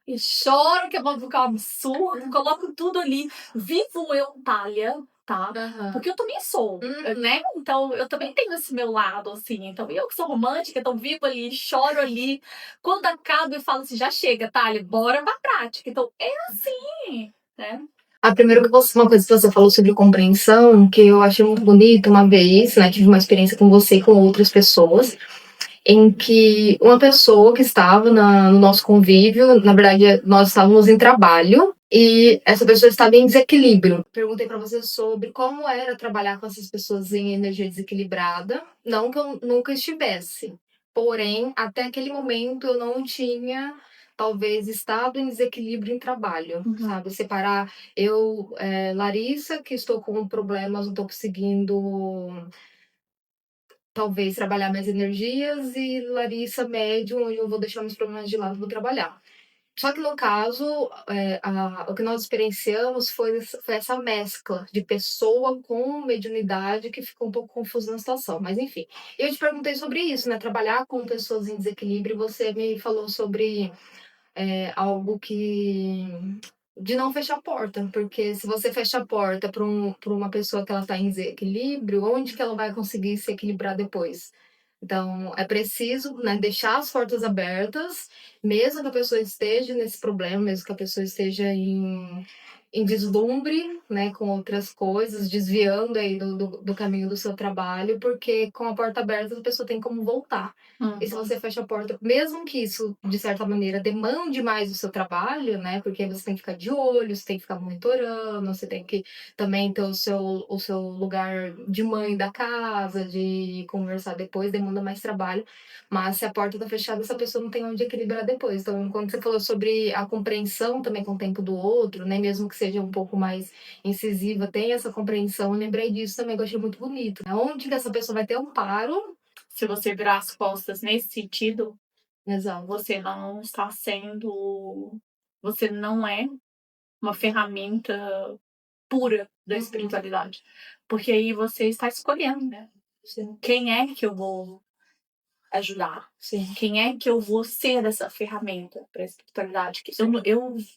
E choro que eu vou ficar um absurdo, coloco tudo ali. Vivo eu, Thalia, tá? Porque eu também sou, né? Então, eu também tenho esse meu lado, assim. Então, eu que sou romântica, então vivo ali, choro ali. Quando acabo, eu falo assim, já chega, Thalia, bora pra prática. Então, é assim, né? Uma coisa que você falou sobre compreensão, que eu achei muito bonito uma vez, né? Tive uma experiência com você e com outras pessoas, em que uma pessoa que estava no nosso convívio, na verdade, nós estávamos em trabalho, e essa pessoa estava em desequilíbrio. Perguntei para você sobre como era trabalhar com essas pessoas em energia desequilibrada. Não que eu nunca estivesse, porém, até aquele momento eu não tinha, talvez, estado em desequilíbrio em trabalho, sabe? Separar Larissa, que estou com problemas, não estou conseguindo talvez trabalhar minhas energias, e Larissa médium, onde eu vou deixar meus problemas de lado e vou trabalhar. Só que no caso, o que nós experienciamos foi essa mescla de pessoa com mediunidade que ficou um pouco confusa na situação. Mas enfim, eu te perguntei sobre isso, né? Trabalhar com pessoas em desequilíbrio, você me falou sobre algo que de não fechar a porta, porque se você fecha a porta para uma pessoa que ela está em desequilíbrio, onde que ela vai conseguir se equilibrar depois? Então, é preciso, né, deixar as portas abertas, mesmo que a pessoa esteja nesse problema, mesmo que a pessoa esteja em deslumbre, né, com outras coisas, desviando aí do caminho do seu trabalho, porque com a porta aberta a pessoa tem como voltar. E se você fecha a porta, mesmo que isso, de certa maneira, demande mais o seu trabalho, né? Porque você tem que ficar de olho, você tem que ficar monitorando, você tem que também ter o seu lugar de mãe da casa, de conversar depois, demanda mais trabalho. Mas se a porta tá fechada, essa pessoa não tem onde equilibrar depois. Então, quando você falou sobre a compreensão também com o tempo do outro, né? Mesmo que seja um pouco mais incisiva, tem essa compreensão, eu lembrei disso também, que eu achei muito bonito. Onde que essa pessoa vai ter amparo? Se você virar as costas nesse sentido, Exato. você não está sendo. Você não é uma ferramenta pura da espiritualidade. Porque aí você está escolhendo, né? Sim. Quem é que eu vou ajudar? Sim. Quem é que eu vou ser essa ferramenta para a espiritualidade?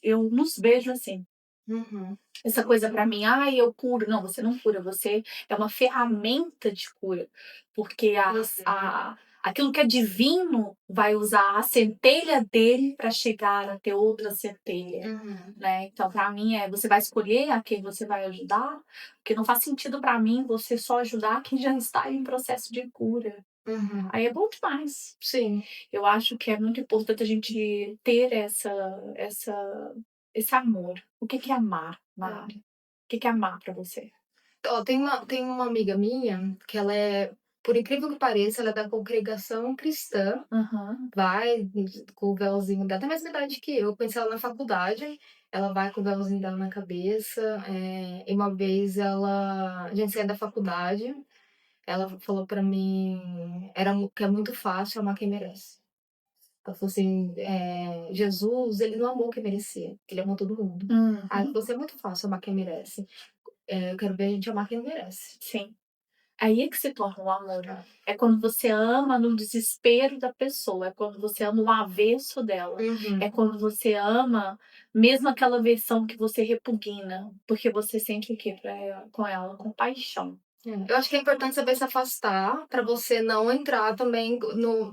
Eu nos vejo assim. Essa coisa para mim, eu curo. Não, você não cura, você é uma ferramenta de cura. Porque Aquilo que é divino vai usar a centelha dele para chegar a ter outra centelha, né? Então, para mim, você vai escolher a quem você vai ajudar, porque não faz sentido para mim você só ajudar quem já está em processo de cura. Aí é bom demais. Sim. Eu acho que é muito importante a gente ter esse amor. O que é amar, Mari? O que é amar para você? Ó, tem uma amiga minha que ela é, por incrível que pareça, ela é da congregação cristã, Aham. vai com o véuzinho dela, tem a mesma idade que eu, conheci ela na faculdade, ela vai com o véuzinho dela na cabeça, e uma vez a gente saiu da faculdade, ela falou pra mim, que é muito fácil amar quem merece. Ela falou assim, Jesus, ele não amou quem merecia, ele amou todo mundo. Aí ela falou assim, é muito fácil amar quem merece. Eu quero ver a gente amar quem não merece. Sim. Aí é que se torna o amor. É quando você ama no desespero da pessoa, é quando você ama o avesso dela, é quando você ama mesmo aquela versão que você repugna, porque você sente o quê com ela? Compaixão. Eu acho que é importante saber se afastar para você não entrar também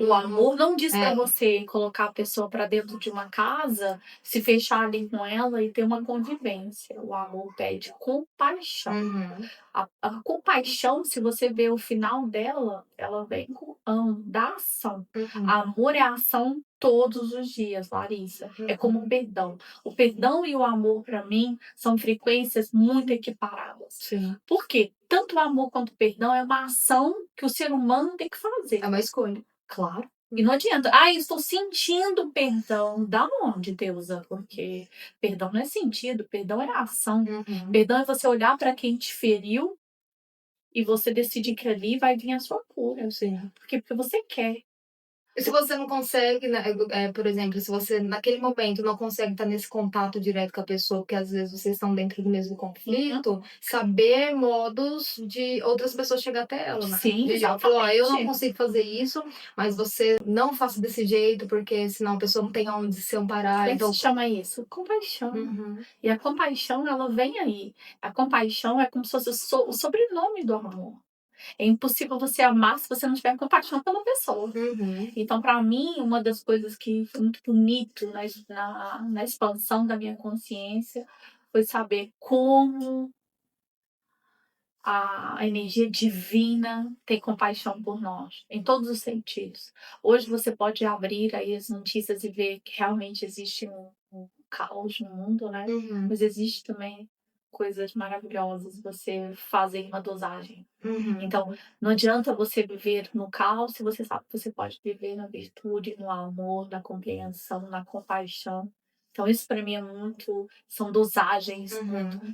O amor não diz para É. você colocar a pessoa para dentro de uma casa, se fechar ali com ela e ter uma convivência. O amor pede compaixão. A compaixão, se você vê o final dela, ela vem com da ação. Amor é ação todos os dias, Larissa. É como o perdão. O perdão e o amor, para mim, são frequências muito equiparadas. Sim. Por quê? Tanto o amor quanto o perdão é uma ação que o ser humano tem que fazer. É uma escolha. Claro. E não adianta. Estou sentindo perdão. Da onde, Deusa? Porque perdão não é sentido, perdão é ação. Perdão é você olhar para quem te feriu e você decidir que ali vai vir a sua cura. Sim. Porque você quer. E se você não consegue, né, por exemplo, se você naquele momento não consegue estar nesse contato direto com a pessoa, porque às vezes vocês estão dentro do mesmo conflito, saber modos de outras pessoas chegar até ela, né? Sim, Ela falou, eu não exatamente. consigo fazer isso, mas você não faça desse jeito, porque senão a pessoa não tem onde se amparar. Como é que Então, se chama isso? Compaixão. E a compaixão, ela vem aí. A compaixão é como se fosse o sobrenome do amor. É impossível você amar se você não tiver compaixão pela pessoa. Então, para mim, uma das coisas que foi muito bonito na expansão da minha consciência foi saber como a energia divina tem compaixão por nós, em todos os sentidos. Hoje você pode abrir aí as notícias e ver que realmente existe um caos no mundo, né? Mas existe também coisas maravilhosas você fazer uma dosagem. Então, não adianta você viver no caos se você sabe que você pode viver na virtude, no amor, na compreensão, na compaixão. Então, isso para mim é muito. São dosagens.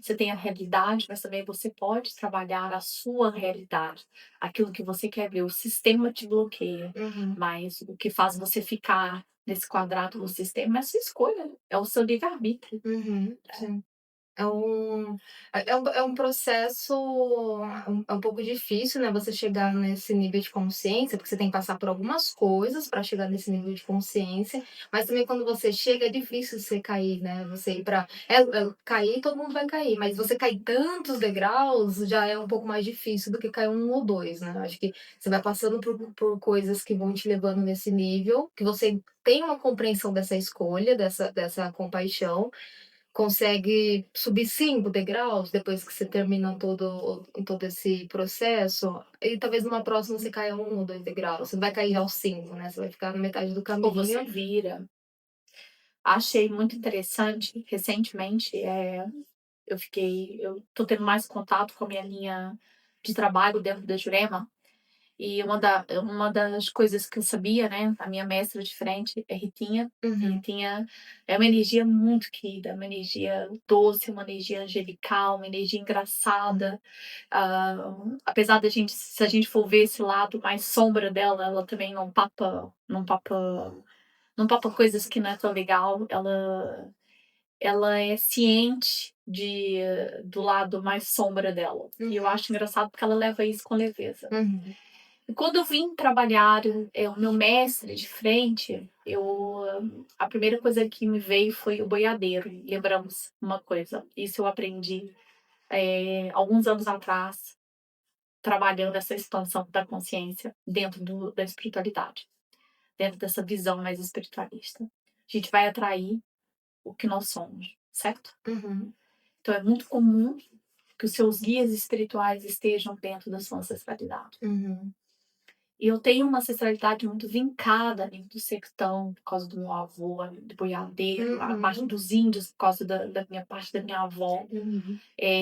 Você tem a realidade, mas também você pode trabalhar a sua realidade. Aquilo que você quer ver. O sistema te bloqueia. Mas o que faz você ficar nesse quadrado do sistema é a sua escolha. É o seu livre-arbítrio. Sim. É um processo um pouco difícil, né? Você chegar nesse nível de consciência, porque você tem que passar por algumas coisas para chegar nesse nível de consciência, mas também quando você chega é difícil você cair, né? Você ir para cair, todo mundo vai cair, mas você cair tantos degraus já é um pouco mais difícil do que cair um ou dois, né? Acho que você vai passando por coisas que vão te levando nesse nível, que você tem uma compreensão dessa escolha, dessa compaixão, consegue subir 5 degraus depois que você termina todo esse processo, e talvez numa próxima você caia 1 ou 2 degraus, você não vai cair aos 5, né, você vai ficar na metade do Ou caminho. você vira. Achei muito interessante, recentemente, eu tô tendo mais contato com a minha linha de trabalho dentro da Jurema, e uma das coisas que eu sabia, né, a minha mestra de frente é Ritinha. Ritinha é uma energia muito querida, uma energia doce, uma energia angelical, uma energia engraçada. Apesar se a gente for ver esse lado mais sombra dela, ela também não papa coisas que não é tão legal. Ela é ciente do lado mais sombra dela. E eu acho engraçado porque ela leva isso com leveza. E quando eu vim trabalhar o meu mestre de frente, a primeira coisa que me veio foi o boiadeiro. Lembramos uma coisa, isso eu aprendi alguns anos atrás. trabalhando essa expansão da consciência dentro da espiritualidade, dentro dessa visão mais espiritualista. A gente vai atrair o que nós somos, certo? Uhum. Então é muito comum que os seus guias espirituais estejam dentro da sua ancestralidade. Uhum. E eu tenho uma ancestralidade muito vincada ali do sertão, por causa do meu avô, do boiadeiro, a parte dos índios, por causa da minha parte da minha avó. Uhum.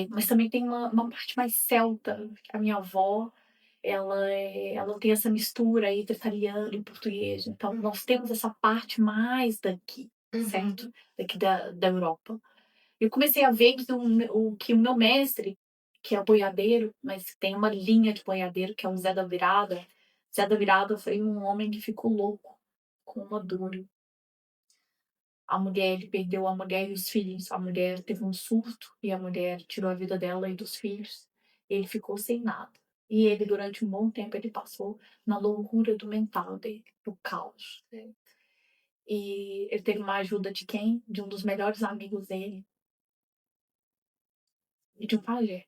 Mas também tem uma parte mais celta. A minha avó, ela tem essa mistura entre italiano e português. Então, nós temos essa parte mais daqui, certo? Daqui da Europa. Eu comecei a ver que o meu mestre, que é o boiadeiro, mas tem uma linha de boiadeiro, que é o Zé da Virada. Zé da Virada foi um homem que ficou louco com uma dor. A mulher, ele perdeu a mulher e os filhos. A mulher teve um surto e a mulher tirou a vida dela e dos filhos. Ele ficou sem nada. E ele, durante um bom tempo, ele passou na loucura do mental dele, do caos. Sim. E ele teve uma ajuda de quem? De um dos melhores amigos dele. E de um pajé.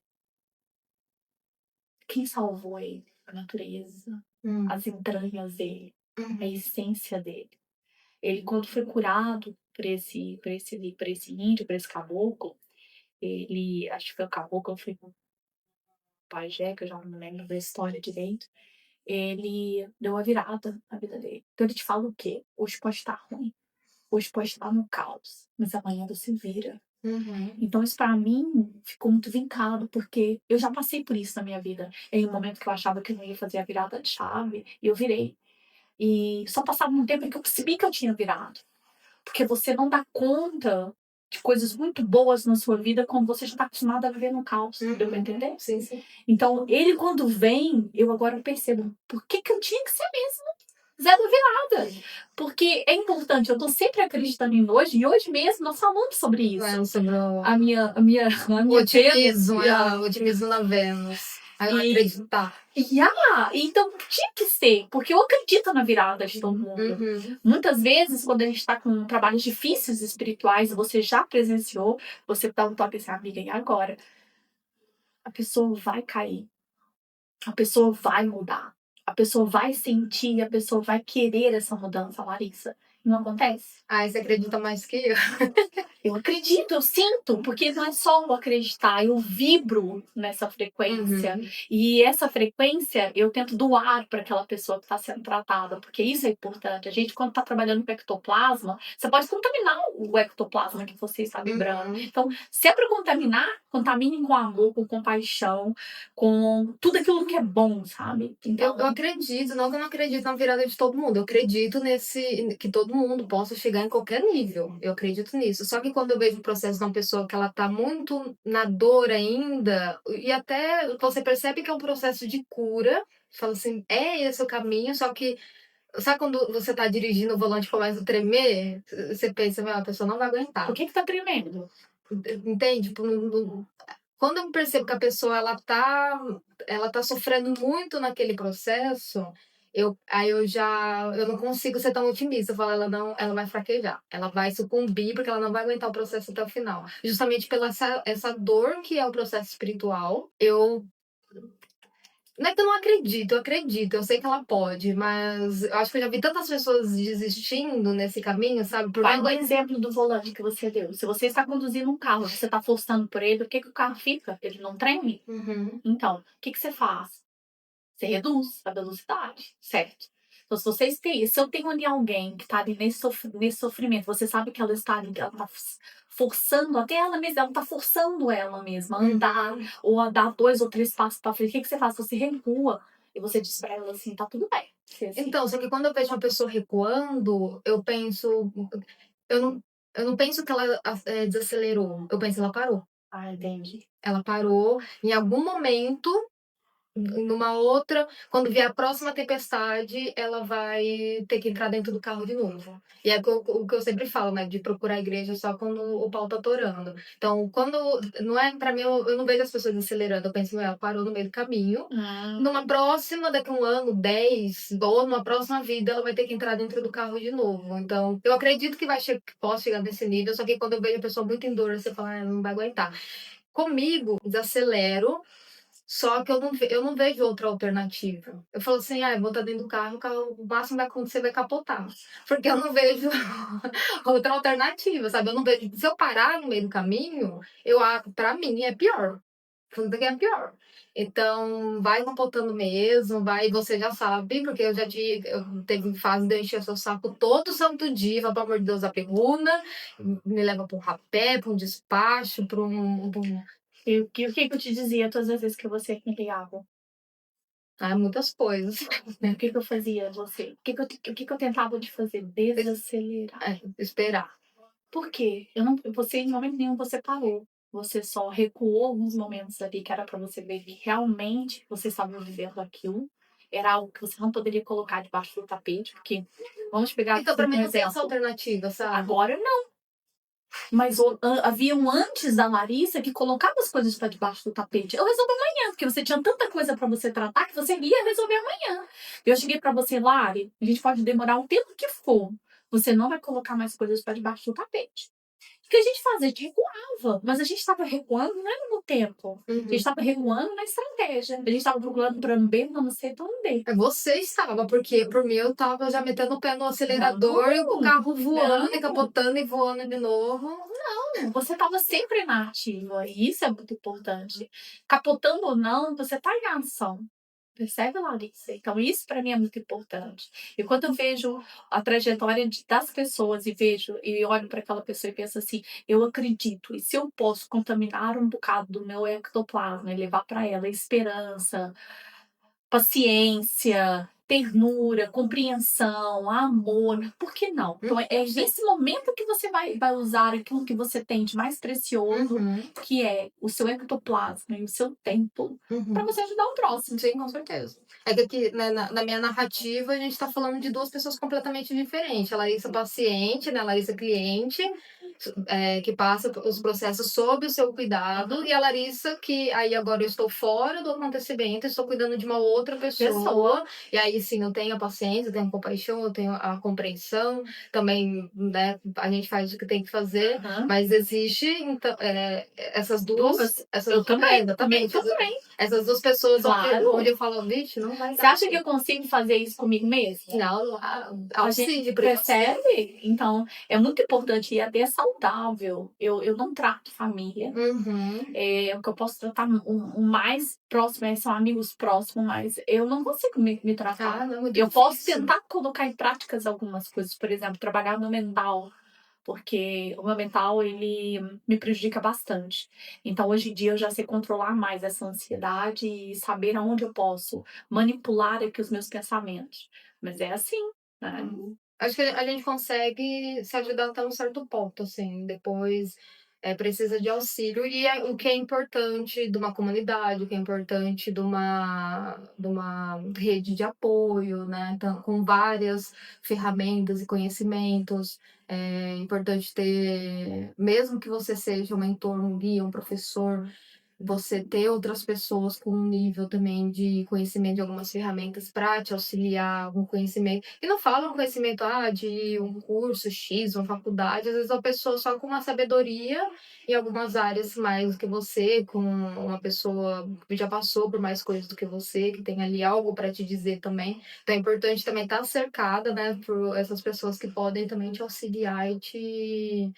Quem salvou ele? A natureza, as entranhas dele, a essência dele. Ele, quando foi curado por esse índio, por esse caboclo, ele, acho que foi o caboclo, foi o pajé, que eu já não lembro da história direito, ele deu a virada na vida dele. Então ele te fala o quê? Hoje pode estar ruim, hoje pode estar no caos, mas amanhã você vira. Então isso pra mim ficou muito vincado, porque eu já passei por isso na minha vida. Em um momento que eu achava que eu não ia fazer a virada de chave, e eu virei. E só passava um tempo em que eu percebi que eu tinha virado. Porque você não dá conta de coisas muito boas na sua vida quando você já está acostumado a viver no caos. Deu pra entender? Sim, sim. Então, ele quando vem, eu agora percebo por que eu tinha que ser mesmo Zé da Virada. Porque é importante, eu tô sempre acreditando em hoje, e hoje mesmo nós falamos sobre isso. Sobre o A minha otimismo, Vênus, o otimismo na Vênus. Aí eu E- acreditar. então tinha que ser, porque eu acredito na virada de todo mundo. Muitas vezes, quando a gente está com trabalhos difíceis espirituais, você já presenciou, você dá um toque assim, amiga, e agora? A pessoa vai cair, a pessoa vai mudar, a pessoa vai sentir, a pessoa vai querer essa mudança, Larissa. E não acontece? Ai, você acredita mais que eu? Eu acredito, eu sinto, porque não é só eu acreditar, eu vibro nessa frequência. E essa frequência eu tento doar para aquela pessoa que está sendo tratada, porque isso é importante. A gente, quando está trabalhando com ectoplasma, você pode contaminar o ectoplasma que você está vibrando. Então, se é para contaminar, contamine com amor, com compaixão, com tudo aquilo que é bom, sabe? Então, Eu acredito, não que eu não acredito na virada de todo mundo. Eu acredito que todo mundo possa chegar em qualquer nível. Eu acredito nisso. Só que quando eu vejo o processo de uma pessoa que ela tá muito na dor ainda, e até você percebe que é um processo de cura, fala assim, é esse o caminho, só que sabe quando você tá dirigindo o volante e começa a tremer? Você pensa, a pessoa não vai aguentar. por que tá tremendo? Entende? Tipo, quando eu percebo que a pessoa ela tá sofrendo muito naquele processo, aí eu não consigo ser tão otimista. Eu falo, ela vai fraquejar, ela vai sucumbir porque ela não vai aguentar o processo até o final. Justamente pela essa dor que é o processo espiritual, não é que eu não acredito, eu acredito, eu sei que ela pode, mas eu acho que eu já vi tantas pessoas desistindo nesse caminho, sabe? Vai no exemplo do volante que você deu. Se você está conduzindo um carro, você está forçando por ele, o que o carro fica? Ele não treme? Então, o que você faz? Você reduz a velocidade, certo? Então, se eu tenho ali alguém que está ali nesse sofrimento, você sabe que ela está ali, ela está forçando, até ela mesma, ela está forçando ela mesma a andar, ou a dar 2 ou 3 passos para frente. O que você faz? Você recua e você diz para ela assim, tá tudo bem. Então, só que quando eu vejo uma pessoa recuando, eu penso. Eu não penso que ela desacelerou. Eu penso que ela parou. Ah, entendi. Ela parou em algum momento, numa outra, quando vier a próxima tempestade, ela vai ter que entrar dentro do carro de novo. E é o que eu sempre falo, né? De procurar a igreja só quando o pau tá torando. Então, quando. Não é, pra mim, eu não vejo as pessoas acelerando. Eu penso, ela parou no meio do caminho. Numa próxima, daqui a 1 ano, 10, ou numa próxima vida, ela vai ter que entrar dentro do carro de novo. Então, eu acredito que posso chegar nesse nível, só que quando eu vejo a pessoa muito em dor, você fala, não vai aguentar. Comigo, desacelero. Só que eu não vejo outra alternativa. Eu falo assim: "Ai, vou estar dentro do carro, o carro o máximo que vai acontecer vai capotar", porque eu não vejo outra alternativa, sabe. Eu não vejo se eu parar no meio do caminho, pra mim é pior. Tudo que é pior. Então, vai capotando mesmo, vai você já sabe, porque eu teve fase de eu encher seu saco todo santo dia, falar: "Pelo amor de Deus, a pergunta me leva para um rapé, para um despacho, para um" E o que eu te dizia todas as vezes que você me ligava? muitas coisas. O que eu fazia você? O que eu tentava de fazer? Desacelerar. Esperar. Por quê? Eu não você em momento nenhum você parou. Você só recuou alguns momentos ali que era para você ver que realmente você estava vivendo aquilo. Era algo que você não poderia colocar debaixo do tapete, porque vamos pegar Então, aqui pra mim um não tem essa exemplo. alternativa, sabe. Agora não, mas havia um antes da Larissa que colocava as coisas para debaixo do tapete. Eu resolvo amanhã, porque você tinha tanta coisa para você tratar que você ia resolver amanhã. Eu cheguei para você, Lari, a gente pode demorar o tempo que for. Você não vai colocar mais coisas para debaixo do tapete. O que a gente fazia? A gente recuava, mas a gente estava recuando não era no tempo. A gente Uhum. estava recuando na estratégia. A gente estava procurando plano B, plano C, plano D. Você estava, porque por mim eu estava já metendo o pé no acelerador e o carro voando e capotando e voando de novo. Não, você estava sempre na ativa, e isso é muito importante. Capotando ou não, você está em ação. Percebe, Larissa? Então, isso para mim é muito importante. E quando eu vejo a trajetória das pessoas e olho para aquela pessoa e penso assim, eu acredito, e se eu posso contaminar um bocado do meu ectoplasma e levar para ela esperança, paciência, ternura, compreensão, amor, por que não? Então é nesse momento que você vai usar aquilo que você tem de mais precioso, Uhum. que é o seu ectoplasma e o seu tempo, para Uhum. você ajudar o próximo. Sim, com certeza. É que aqui, né, na minha narrativa, a gente tá falando de duas pessoas completamente diferentes. A Larissa paciente, né, a Larissa cliente, que passa os processos sob o seu cuidado, e a Larissa que aí agora eu estou fora do acontecimento, estou cuidando de uma outra pessoa, e aí sim eu tenho a paciência, eu tenho a compaixão, eu tenho a compreensão, também, né, a gente faz o que tem que fazer, Aham. mas existe então, essas duas, Eu também, exatamente, também. essas duas pessoas Claro. onde eu falo, vixe, não vai Você dar. acha que eu consigo fazer isso comigo mesma? Não, A gente percebe? Então, é muito importante e até é saudável. Eu não trato família. Uhum. O que eu posso tratar o mais próximo são amigos próximos, mas eu não consigo me tratar. Não, é muito Eu posso difícil. tentar colocar em práticas algumas coisas, por exemplo, trabalhar no mental, porque o meu mental ele me prejudica bastante. Então, hoje em dia, eu já sei controlar mais essa ansiedade e saber aonde eu posso manipular aqui os meus pensamentos. Mas é assim, né? Acho que a gente consegue se ajudar até um certo ponto, assim, depois precisa de auxílio, e o que é importante de uma comunidade, o que é importante de uma rede de apoio, né? Então, com várias ferramentas e conhecimentos. É importante ter, mesmo que você seja um mentor, um guia, um professor, você ter outras pessoas com um nível também de conhecimento de algumas ferramentas para te auxiliar, algum conhecimento. E não falo um conhecimento de um curso X, uma faculdade, às vezes a pessoa só com uma sabedoria em algumas áreas mais do que você, com uma pessoa que já passou por mais coisas do que você, que tem ali algo para te dizer também. Então é importante também estar cercada, né, por essas pessoas que podem também te auxiliar e te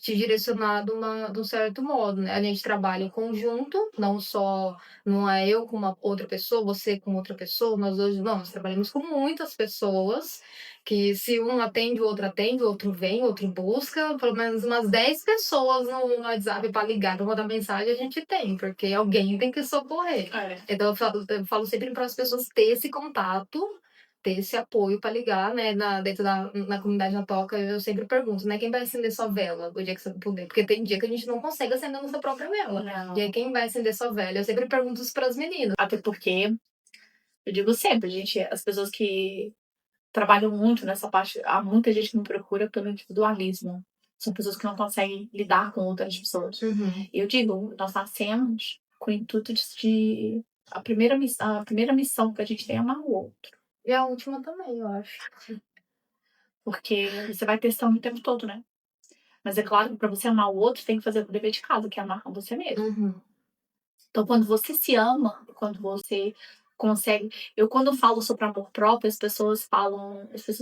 direcionar de um certo modo, né? A gente trabalha em conjunto, não é eu com uma outra pessoa, você com outra pessoa, nós dois, não, nós trabalhamos com muitas pessoas, que se um atende, o outro vem, o outro busca, pelo menos umas 10 pessoas no WhatsApp para ligar, para mandar mensagem, a gente tem, porque alguém tem que socorrer. Então eu falo sempre para as pessoas ter esse contato, ter esse apoio para ligar, né, dentro na comunidade na Toca, eu sempre pergunto, né, quem vai acender sua vela o dia que você puder? Porque tem dia que a gente não consegue acender a nossa própria vela. Não. E aí quem vai acender sua vela? Eu sempre pergunto isso para as meninas. Até porque, eu digo sempre, as pessoas que trabalham muito nessa parte, há muita gente que me procura pelo individualismo. São pessoas que não conseguem lidar com outras pessoas. Uhum. E eu digo, nós nascemos com o intuito a primeira missão que a gente tem é amar o outro. E a última também, eu acho. Porque você vai testando o tempo todo, né? Mas é claro que para você amar o outro, tem que fazer o dever de casa, que é amar você mesmo. Uhum. Então, quando você se ama, quando você consegue. Quando eu falo sobre amor próprio, as pessoas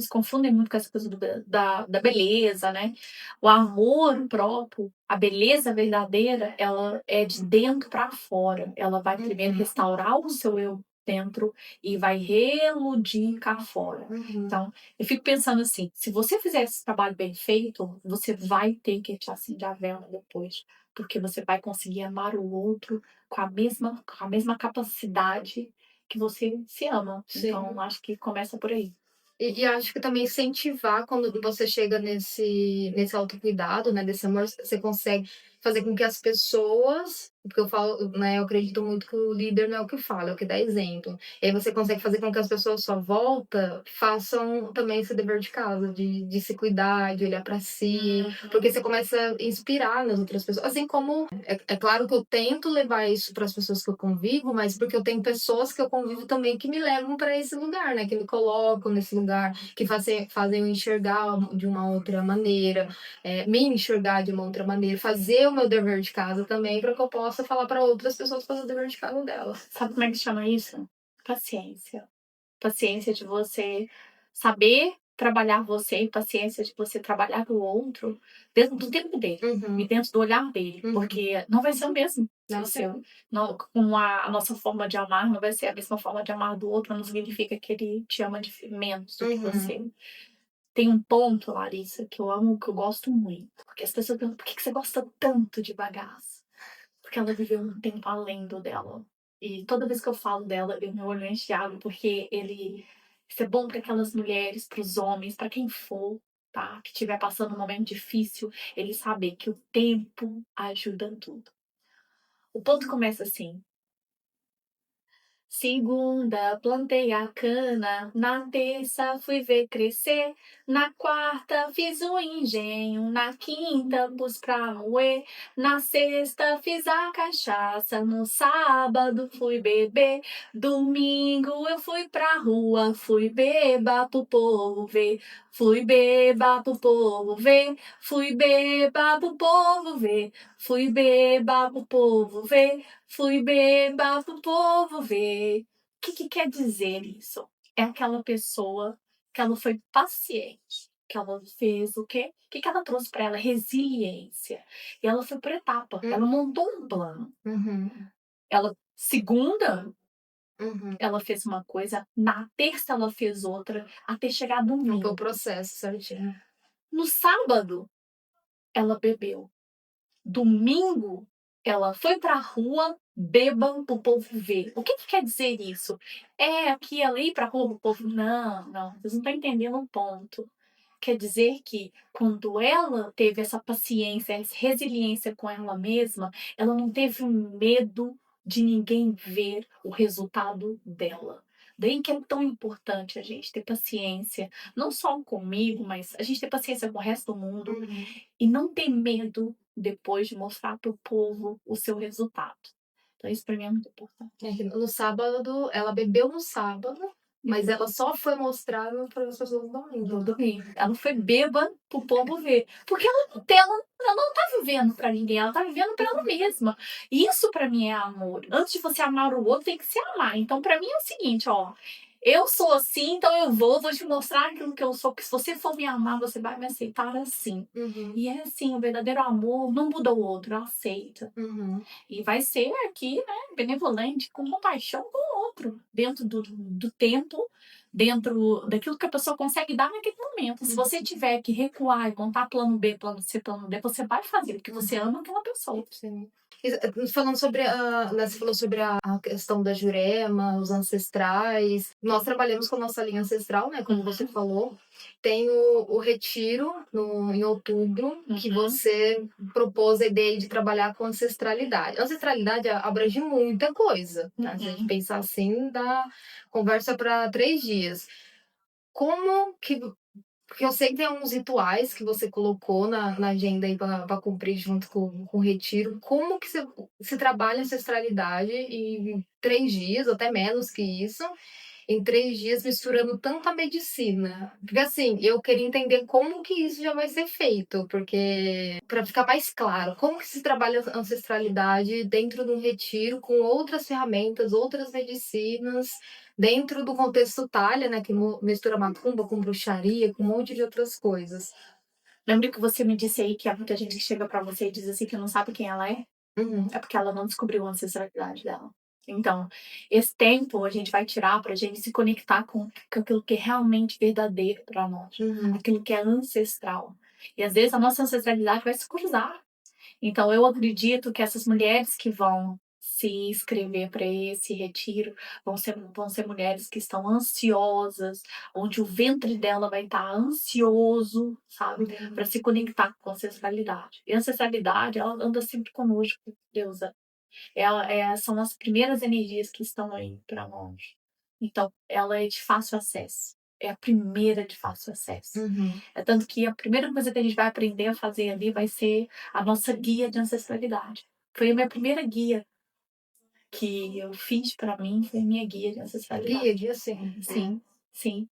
confundem muito com essa coisa da beleza, né? O amor próprio, a beleza verdadeira, ela é de dentro para fora. Ela vai primeiro restaurar o seu eu dentro e vai reludir cá fora. Então, eu fico pensando assim: se você fizer esse trabalho bem feito, você vai ter que te acender a vela depois, porque você vai conseguir amar o outro com a mesma capacidade que você se ama. Sim. Então, acho que começa por aí. E acho que também incentivar quando você chega nesse autocuidado, né, desse amor, você consegue fazer com que as pessoas, porque eu falo, né, eu acredito muito que o líder não é o que fala, é o que dá exemplo. E aí você consegue fazer com que as pessoas à sua volta façam também esse dever de casa, de se cuidar, de olhar para si, porque você começa a inspirar nas outras pessoas. Assim como, é claro que eu tento levar isso para as pessoas que eu convivo, mas porque eu tenho pessoas que eu convivo também que me levam para esse lugar, né, que me colocam nesse lugar, que fazem eu enxergar de uma outra maneira, me enxergar de uma outra maneira, fazer o meu dever de casa também, para que eu possa falar para outras pessoas fazer o dever de casa delas. Sabe como é que chama isso? Paciência. Paciência de você saber trabalhar você e paciência de você trabalhar o outro dentro do tempo dele e dentro do olhar dele, porque não vai ser o mesmo. Não O seu, não, com a nossa forma de amar, não vai ser a mesma forma de amar do outro, não significa que ele te ama menos do que você. Tem um ponto, Larissa, que eu amo, que eu gosto muito. Porque as pessoas perguntam, por que você gosta tanto de bagaço? Porque ela viveu um tempo além do dela. E toda vez que eu falo dela, meu olho enche água, porque isso é bom para aquelas mulheres, para os homens, para quem for, tá? Que estiver passando um momento difícil, ele saber que o tempo ajuda tudo. O ponto começa assim: segunda, plantei a cana. Na terça, fui ver crescer. Na quarta, fiz o engenho. Na quinta, pus pra moer. Na sexta, fiz a cachaça. No sábado, fui beber. Domingo, eu fui pra rua. Fui beba pro povo ver. Fui beba pro povo ver. Fui beba pro povo ver. Fui beba pro povo ver. Fui beba pro povo ver. O que quer dizer isso? É aquela pessoa que ela foi paciente, que ela fez o quê? O que ela trouxe para ela? Resiliência. E ela foi por etapa. Ela montou um plano. Ela, segunda, ela fez uma coisa, na terça ela fez outra, até chegar domingo. Foi o processo certinho. No sábado, ela bebeu. Domingo, ela foi pra rua, bebam pro povo ver. O que quer dizer isso? É que ela ir pra rua pro povo... Não, vocês não estão entendendo o ponto. Quer dizer que quando ela teve essa paciência, essa resiliência com ela mesma, ela não teve medo de ninguém ver o resultado dela. Daí que é tão importante a gente ter paciência, não só comigo, mas a gente ter paciência com o resto do mundo e não ter medo depois de mostrar para o povo o seu resultado. Então isso para mim é muito importante. No sábado, ela bebeu no sábado, mas ela só foi mostrar para as pessoas no domingo. No domingo. Ela foi bêbada pro povo ver. Porque ela não tá vivendo pra ninguém, ela tá vivendo pra ela mesma. Isso pra mim é amor. Antes de você amar o outro, tem que se amar. Então, pra mim é o seguinte, ó. Eu sou assim, então eu vou te mostrar aquilo que eu sou. Porque se você for me amar, você vai me aceitar assim. E é assim, o verdadeiro amor não muda o outro, aceita. E vai ser aqui, né, benevolente, com compaixão com o outro, dentro do tempo, dentro daquilo que a pessoa consegue dar naquele momento. Se você tiver que recuar e montar plano B, plano C, plano D, você vai fazer, porque você ama aquela pessoa. Sim. Falando sobre você falou sobre a questão da Jurema, os ancestrais. Nós trabalhamos com a nossa linha ancestral, né? Como você falou. Tem o retiro em outubro, que você propôs a ideia de trabalhar com ancestralidade. A ancestralidade abrange muita coisa, tá? Se a gente pensar assim, dá conversa para 3 dias. Como que... Porque eu sei que tem alguns rituais que você colocou na agenda aí para cumprir junto com o retiro. Como que se trabalha a ancestralidade em 3 dias, ou até menos que isso? em 3 dias misturando tanta medicina. Porque assim, eu queria entender como que isso já vai ser feito, porque para ficar mais claro, como que se trabalha a ancestralidade dentro de um retiro com outras ferramentas, outras medicinas, dentro do contexto Thalia, né, que mistura macumba com bruxaria, com um monte de outras coisas. Lembra que você me disse aí que há muita gente que chega pra você e diz assim que não sabe quem ela é? Uhum. É porque ela não descobriu a ancestralidade dela. Então, esse tempo a gente vai tirar pra gente se conectar com aquilo que é realmente verdadeiro pra nós. Uhum. Aquilo que é ancestral. E às vezes a nossa ancestralidade vai se cruzar. Então, eu acredito que essas mulheres que vão se inscrever para esse retiro vão ser mulheres que estão ansiosas, onde o ventre dela vai estar ansioso, sabe? Para se conectar com a ancestralidade. E a ancestralidade, ela anda sempre conosco, deusa. São as primeiras energias que estão aí para nós. Então, ela é de fácil acesso. É a primeira de fácil acesso. Uhum. É tanto que a primeira coisa que a gente vai aprender a fazer ali vai ser a nossa guia de ancestralidade. Foi a minha primeira guia que eu fiz para mim, foi a minha guia de ancestralidade. Guia, sim. Sim, sim.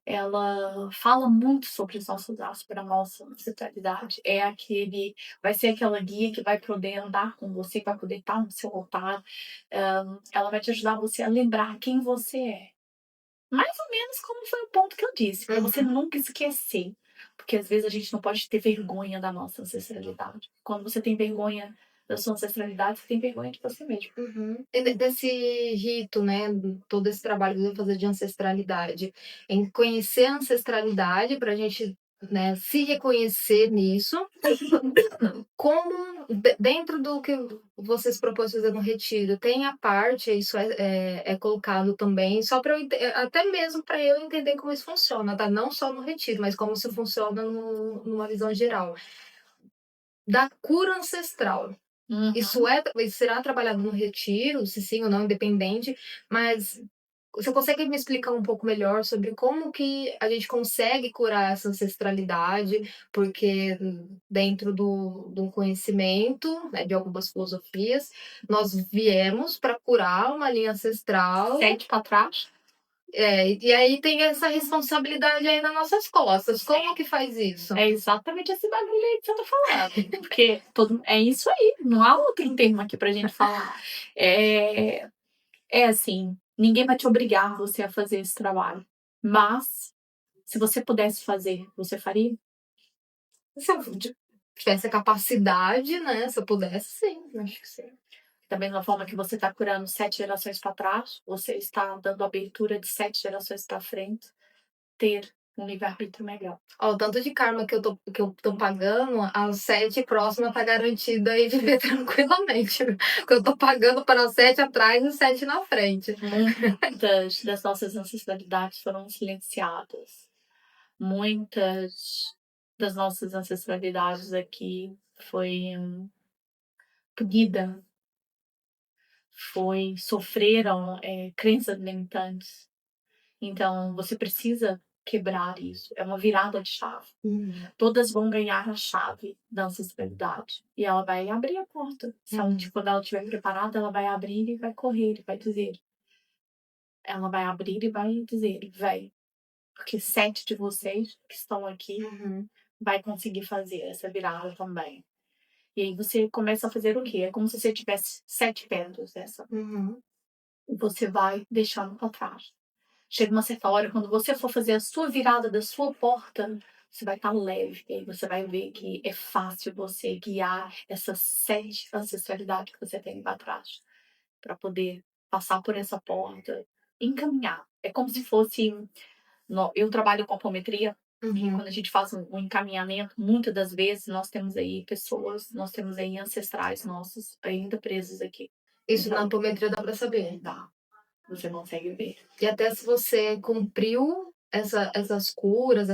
Ela fala muito sobre os nossos laços para a nossa ancestralidade. Vai ser aquela guia que vai poder andar com você, vai poder estar no seu altar. Ela vai te ajudar você a lembrar quem você é. Mais ou menos como foi o ponto que eu disse, para você nunca esquecer. Porque às vezes a gente não pode ter vergonha da nossa ancestralidade. Quando você tem vergonha da sua ancestralidade, você tem vergonha de você mesmo. Uhum. E desse rito, né, todo esse trabalho que eu vou fazer de ancestralidade, em conhecer a ancestralidade para a gente, né, se reconhecer nisso, como dentro do que vocês propôs fazer no retiro, tem a parte, isso é colocado também, só para até mesmo para eu entender como isso funciona, tá? Não só no retiro, mas como isso funciona numa visão geral. Da cura ancestral. Isso será trabalhado no retiro, se sim ou não, independente, mas você consegue me explicar um pouco melhor sobre como que a gente consegue curar essa ancestralidade? Porque dentro de um conhecimento, né, de algumas filosofias, nós viemos para curar uma linha ancestral. 7 para trás. E aí tem essa responsabilidade aí nas nossas costas. Como que faz isso? É exatamente esse bagulho aí que você tá falando. Porque é isso aí, não há outro termo aqui pra gente falar. É assim, ninguém vai te obrigar você a fazer esse trabalho. Mas, se você pudesse fazer, você faria? Se eu tivesse a capacidade, né? Se eu pudesse, sim, acho que sim. Da mesma forma que você está curando 7 gerações para trás, você está dando abertura de 7 gerações para frente, ter um livre-arbítrio melhor. Ó, o tanto de karma que eu tô pagando, as 7 próximas tá garantida aí viver tranquilamente. Porque eu tô pagando para 7 atrás e 7 na frente. Muitas das nossas ancestralidades foram silenciadas. Muitas das nossas ancestralidades aqui foi punida, sofreram crenças limitantes. Então, você precisa quebrar isso. É uma virada de chave. Todas vão ganhar a chave da ancestralidade. E ela vai abrir a porta. Quando ela estiver preparada, ela vai abrir e vai correr, e vai dizer. Ela vai abrir e vai dizer, vem. Porque 7 de vocês que estão aqui vai conseguir fazer essa virada também. E aí você começa a fazer o quê? É como se você tivesse 7 pedras dessa. E você vai deixando para trás. Chega uma certa hora, quando você for fazer a sua virada da sua porta, você vai estar leve. E aí você vai ver que é fácil você guiar essas 7 ancestralidades que você tem para trás. Para poder passar por essa porta e encaminhar. É como se fosse... Eu trabalho com apometria. E quando a gente faz um encaminhamento, muitas das vezes nós temos aí ancestrais nossos ainda presos aqui. Isso Então, na apometria dá pra saber. dá. Você consegue ver. E até se você cumpriu essas curas,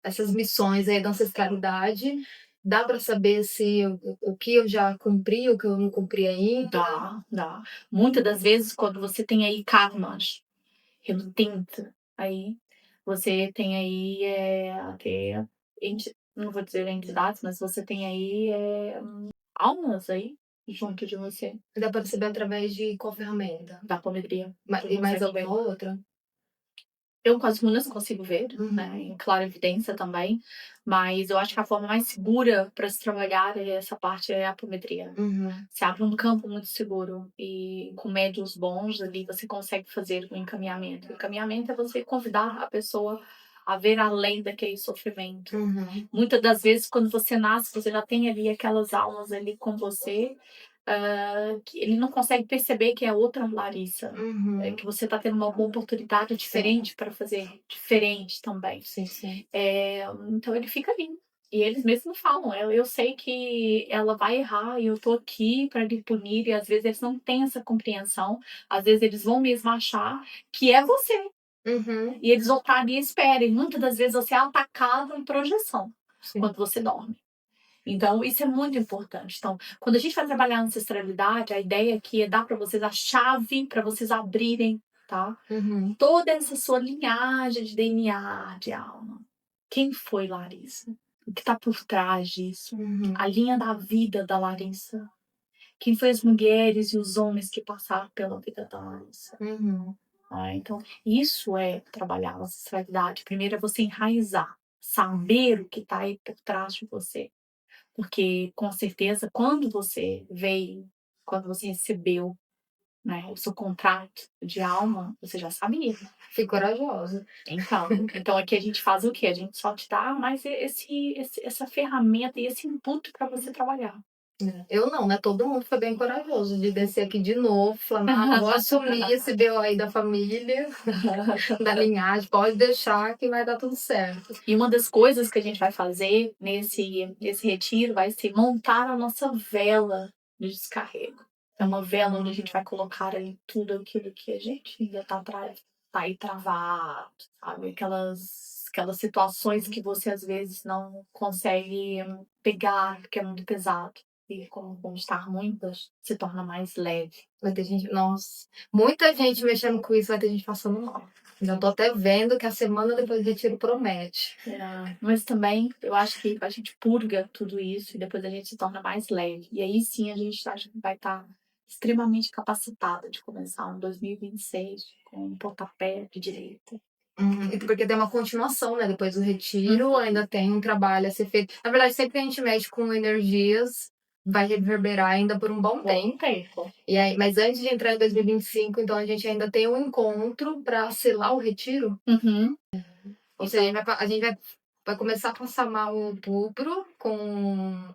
essas missões aí da ancestralidade, dá pra saber se o que eu já cumpri, o que eu não cumpri ainda? Dá. Muitas das vezes, quando você tem aí karmas relutantes, aí você tem aí não vou dizer entidades, mas você tem aí almas aí junto de você. Dá pra saber através de qual ferramenta? Da apometria. E mais alguma outra? Eu com as runas consigo ver, né, Uhum. em clara evidência também, mas eu acho que a forma mais segura para se trabalhar essa parte é a apometria. Uhum. Se abre um campo muito seguro e com médiuns bons ali você consegue fazer o encaminhamento. O encaminhamento é você convidar a pessoa a ver além daquele sofrimento. Uhum. Muitas das vezes, quando você nasce, você já tem ali aquelas almas ali com você, que ele não consegue perceber que é outra Larissa. Uhum. Que você está tendo uma oportunidade diferente para fazer diferente também. Sim, sim. Então ele fica ali. E eles mesmos falam, eu sei que ela vai errar e eu tô aqui para lhe punir, e às vezes eles não têm essa compreensão, às vezes eles vão mesmo achar que é você, Uhum. e eles vão estar ali e esperem. Muitas das vezes você é atacado em projeção, Sim. quando você dorme. Então, isso é muito importante. Então, quando a gente vai trabalhar a ancestralidade, a ideia aqui é dar para vocês a chave para vocês abrirem, tá? Uhum. Toda essa sua linhagem de DNA, de alma. Quem foi Larissa? O que está por trás disso? Uhum. A linha da vida da Larissa. Quem foi as mulheres e os homens que passaram pela vida da Larissa? Uhum. Então, isso é trabalhar a ancestralidade. Primeiro é você enraizar, saber o que está aí por trás de você. Porque, com certeza, quando você veio, quando você recebeu, né, o seu contrato de alma, você já sabia. Fui corajosa. Então aqui a gente faz o quê? A gente só te dá mais essa ferramenta e esse input para você trabalhar. Eu não, né? Todo mundo foi bem corajoso de descer aqui de novo, falar, vou assumir esse BO aí da família, da linhagem, pode deixar que vai dar tudo certo. E uma das coisas que a gente vai fazer nesse retiro vai ser montar a nossa vela de descarrego. É uma vela onde a gente vai colocar ali tudo aquilo que a gente ainda tá aí travado, sabe? Aquelas situações que você às vezes não consegue pegar, porque é muito pesado. E como vão estar muitas, se torna mais leve. Vai ter gente, nossa, muita gente mexendo com isso, vai ter gente passando mal. Já tô até vendo que a semana depois do retiro promete. Mas também eu acho que a gente purga tudo isso e depois a gente se torna mais leve. E aí sim a gente acha que vai estar extremamente capacitada de começar um 2026 com um pontapé de direita. E porque tem uma continuação, né? Depois do retiro, ainda tem um trabalho a ser feito. Na verdade, sempre que a gente mexe com energias, vai reverberar ainda por um bom tempo. E aí, mas antes de entrar em 2025, então a gente ainda tem um encontro para selar o retiro. Ou seja, a gente vai começar a passar mal em outubro com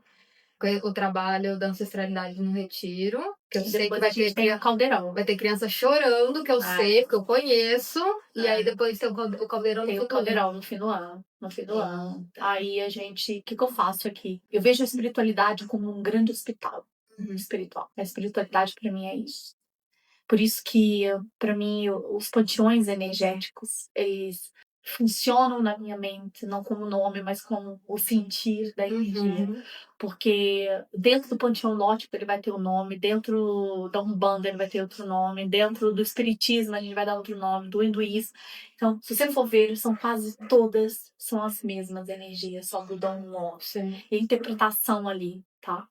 o trabalho da ancestralidade no retiro. Que eu sei que Depois a gente tem o caldeirão. vai ter criança chorando, que eu sei, porque eu conheço. E aí depois tem o caldeirão no Tem fim o do ano. caldeirão no fim do ano. No fim do ano. Aí a gente. O que eu faço aqui? Eu vejo a espiritualidade como um grande hospital espiritual. A espiritualidade para mim é isso. Por isso que, para mim, os panteões energéticos, eles funcionam na minha mente, não como nome, mas como o sentir da energia. Porque dentro do panteão lógico ele vai ter um nome, dentro da Umbanda ele vai ter outro nome, dentro do Espiritismo a gente vai dar outro nome, do Hinduísmo. Então, se você for ver, são quase todas são as mesmas energias, só mudam um nome. Sim. E a interpretação ali, tá?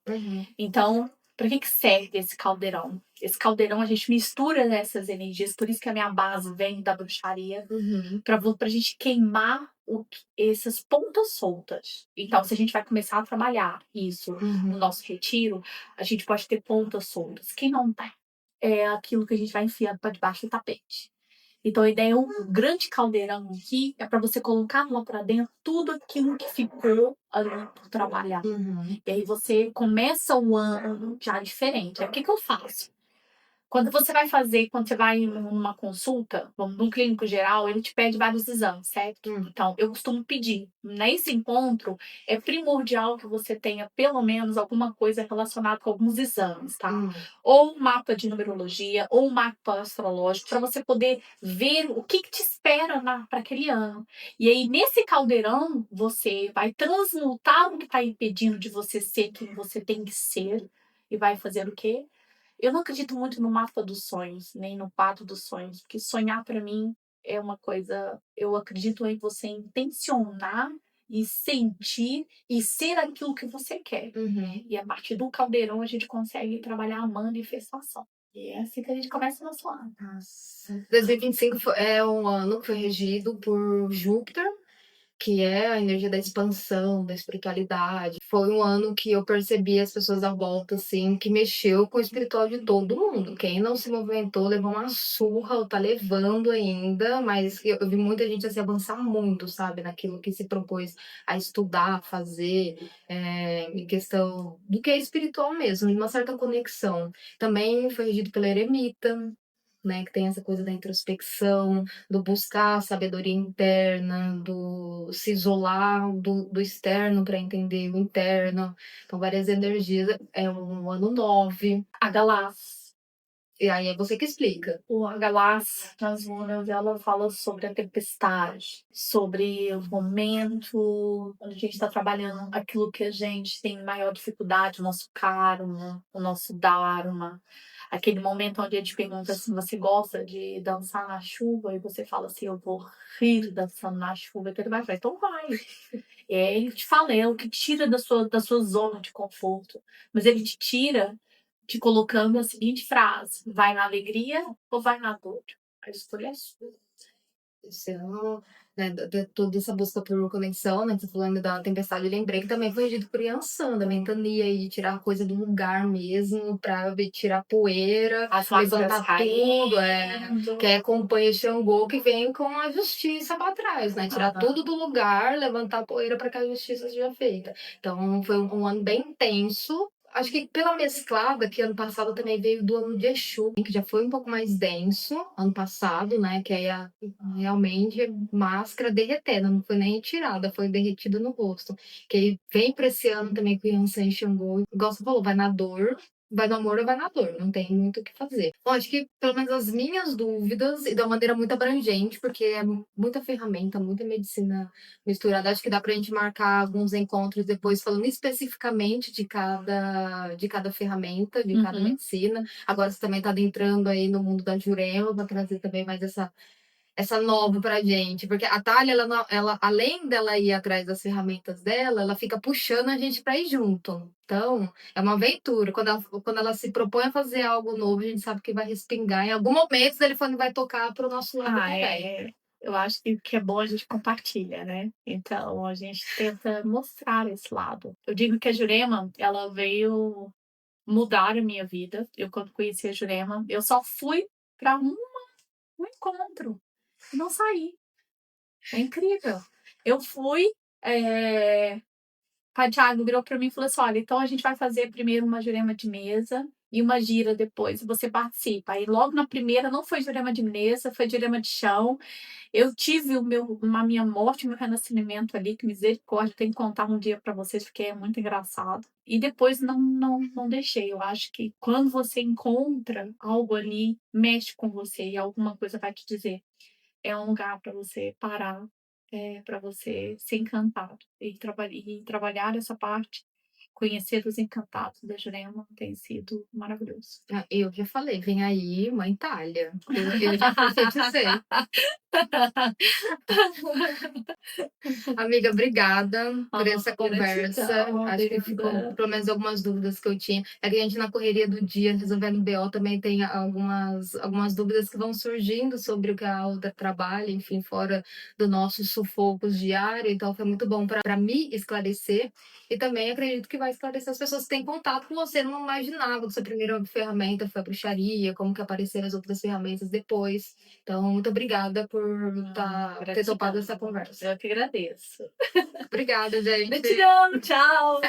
Então, para que serve esse caldeirão? Esse caldeirão a gente mistura essas energias, por isso que a minha base vem da bruxaria, para a gente queimar essas pontas soltas. Então, se a gente vai começar a trabalhar isso no nosso retiro, a gente pode ter pontas soltas. Quem não tem, é aquilo que a gente vai enfiando para debaixo do tapete. Então, a ideia é um grande caldeirão aqui, é para você colocar lá para dentro tudo aquilo que ficou ali por trabalhar. E aí você começa o ano já diferente. Aí o que eu faço? Quando você vai numa consulta, num clínico geral, ele te pede vários exames, certo? Então, eu costumo pedir. Nesse encontro, é primordial que você tenha pelo menos alguma coisa relacionada com alguns exames, tá? Ou um mapa de numerologia, ou um mapa astrológico, para você poder ver o que te espera para aquele ano. E aí, nesse caldeirão, você vai transmutar o que está impedindo de você ser quem você tem que ser e vai fazer o quê? Eu não acredito muito no mapa dos sonhos, nem no quadro dos sonhos, porque sonhar para mim é uma coisa. Eu acredito em você intencionar e sentir e ser aquilo que você quer. E a partir do caldeirão a gente consegue trabalhar a manifestação. E é assim que a gente começa o nosso ano. Nossa. 2025 é um ano que foi regido por Júpiter, que é a energia da expansão, da espiritualidade. Foi um ano que eu percebi as pessoas à volta, assim, que mexeu com o espiritual de todo mundo. Quem não se movimentou levou uma surra, ou tá levando ainda, mas eu vi muita gente assim, avançar muito, sabe, naquilo que se propôs a estudar, a fazer, em questão do que é espiritual mesmo, de uma certa conexão. Também foi regido pela eremita, né, que tem essa coisa da introspecção, do buscar a sabedoria interna, do se isolar do externo para entender o interno. Então, várias energias. É um ano 9. A Galás. E aí é você que explica. A Galás nas runas, ela fala sobre a tempestade, sobre o momento onde a gente está trabalhando aquilo que a gente tem maior dificuldade, o nosso karma, o nosso dharma. Aquele momento onde a gente pergunta assim, você gosta de dançar na chuva? E você fala assim, eu vou rir dançando na chuva. E ele vai falar, então vai. Ele te fala, é o que tira da sua zona de conforto. Mas ele te tira te colocando a seguinte frase: vai na alegria ou vai na dor? A escolha é sua. Esse ano, né, toda essa busca por conexão, né, que você falando da tempestade, eu lembrei que também foi regido por Yansan, da ventania, aí, de tirar a coisa do lugar mesmo, pra tirar poeira, As máscaras levantar tudo, caindo. que acompanha Xangô, que vem com a justiça pra trás, né, tirar tudo do lugar, levantar a poeira para que a justiça seja feita. Então, foi um ano bem intenso. Acho que pela mesclada, que ano passado também veio do ano de Exu, que já foi um pouco mais denso, ano passado, né? Que aí realmente máscara derretendo, não foi nem tirada, foi derretida no rosto. Que aí vem pra esse ano também com Yansan e Xangô, igual você falou, vai na dor, vai no amor ou vai na dor, não tem muito o que fazer. Bom, acho que pelo menos as minhas dúvidas, e de uma maneira muito abrangente, porque é muita ferramenta, muita medicina misturada. Acho que dá pra gente marcar alguns encontros depois falando especificamente de cada ferramenta, de cada medicina. Agora você também está adentrando aí no mundo da Jurema, para trazer também mais essa nova pra gente, porque a Thalia, ela, além dela ir atrás das ferramentas dela, ela fica puxando a gente para ir junto. Então, é uma aventura. Quando ela se propõe a fazer algo novo, a gente sabe que vai respingar. Em algum momento, o telefone vai tocar para o nosso lado também. Eu acho que o que é bom a gente compartilha, né? Então, a gente tenta mostrar esse lado. Eu digo que a Jurema, ela veio mudar a minha vida. Eu, quando conheci a Jurema, eu só fui para um encontro e não saí. É incrível. Eu fui, o Thiago virou para mim e falou assim: olha, então a gente vai fazer primeiro uma Jurema de mesa e uma gira depois, e você participa. Aí logo na primeira não foi Jurema de mesa, foi Jurema de chão. Eu tive a minha morte, meu renascimento ali, que misericórdia, tenho que contar um dia para vocês, porque é muito engraçado. E depois não deixei. Eu acho que quando você encontra algo ali, mexe com você e alguma coisa vai te dizer. É um lugar para você parar, para você ser encantado e trabalhar essa parte. Conhecer os encantados da Jurema tem sido maravilhoso. Eu já falei, vem aí, Mãe Thalia. Eu já profetizei. Amiga, obrigada por essa conversa. Gratidão, Acho que ficou Deus. pelo menos algumas dúvidas que eu tinha. É que a gente, na correria do dia, resolvendo BO, também tem algumas dúvidas que vão surgindo sobre o que a Alda trabalha, enfim, fora do nosso sufocos diário. Então, foi muito bom para me esclarecer. E também acredito que vai esclarecer as pessoas que têm contato com você, não imaginava que sua primeira ferramenta foi a bruxaria, como que apareceram as outras ferramentas depois. Então, muito obrigada por ter topado essa conversa. Eu que agradeço. Obrigada, gente. Gratidão, tchau.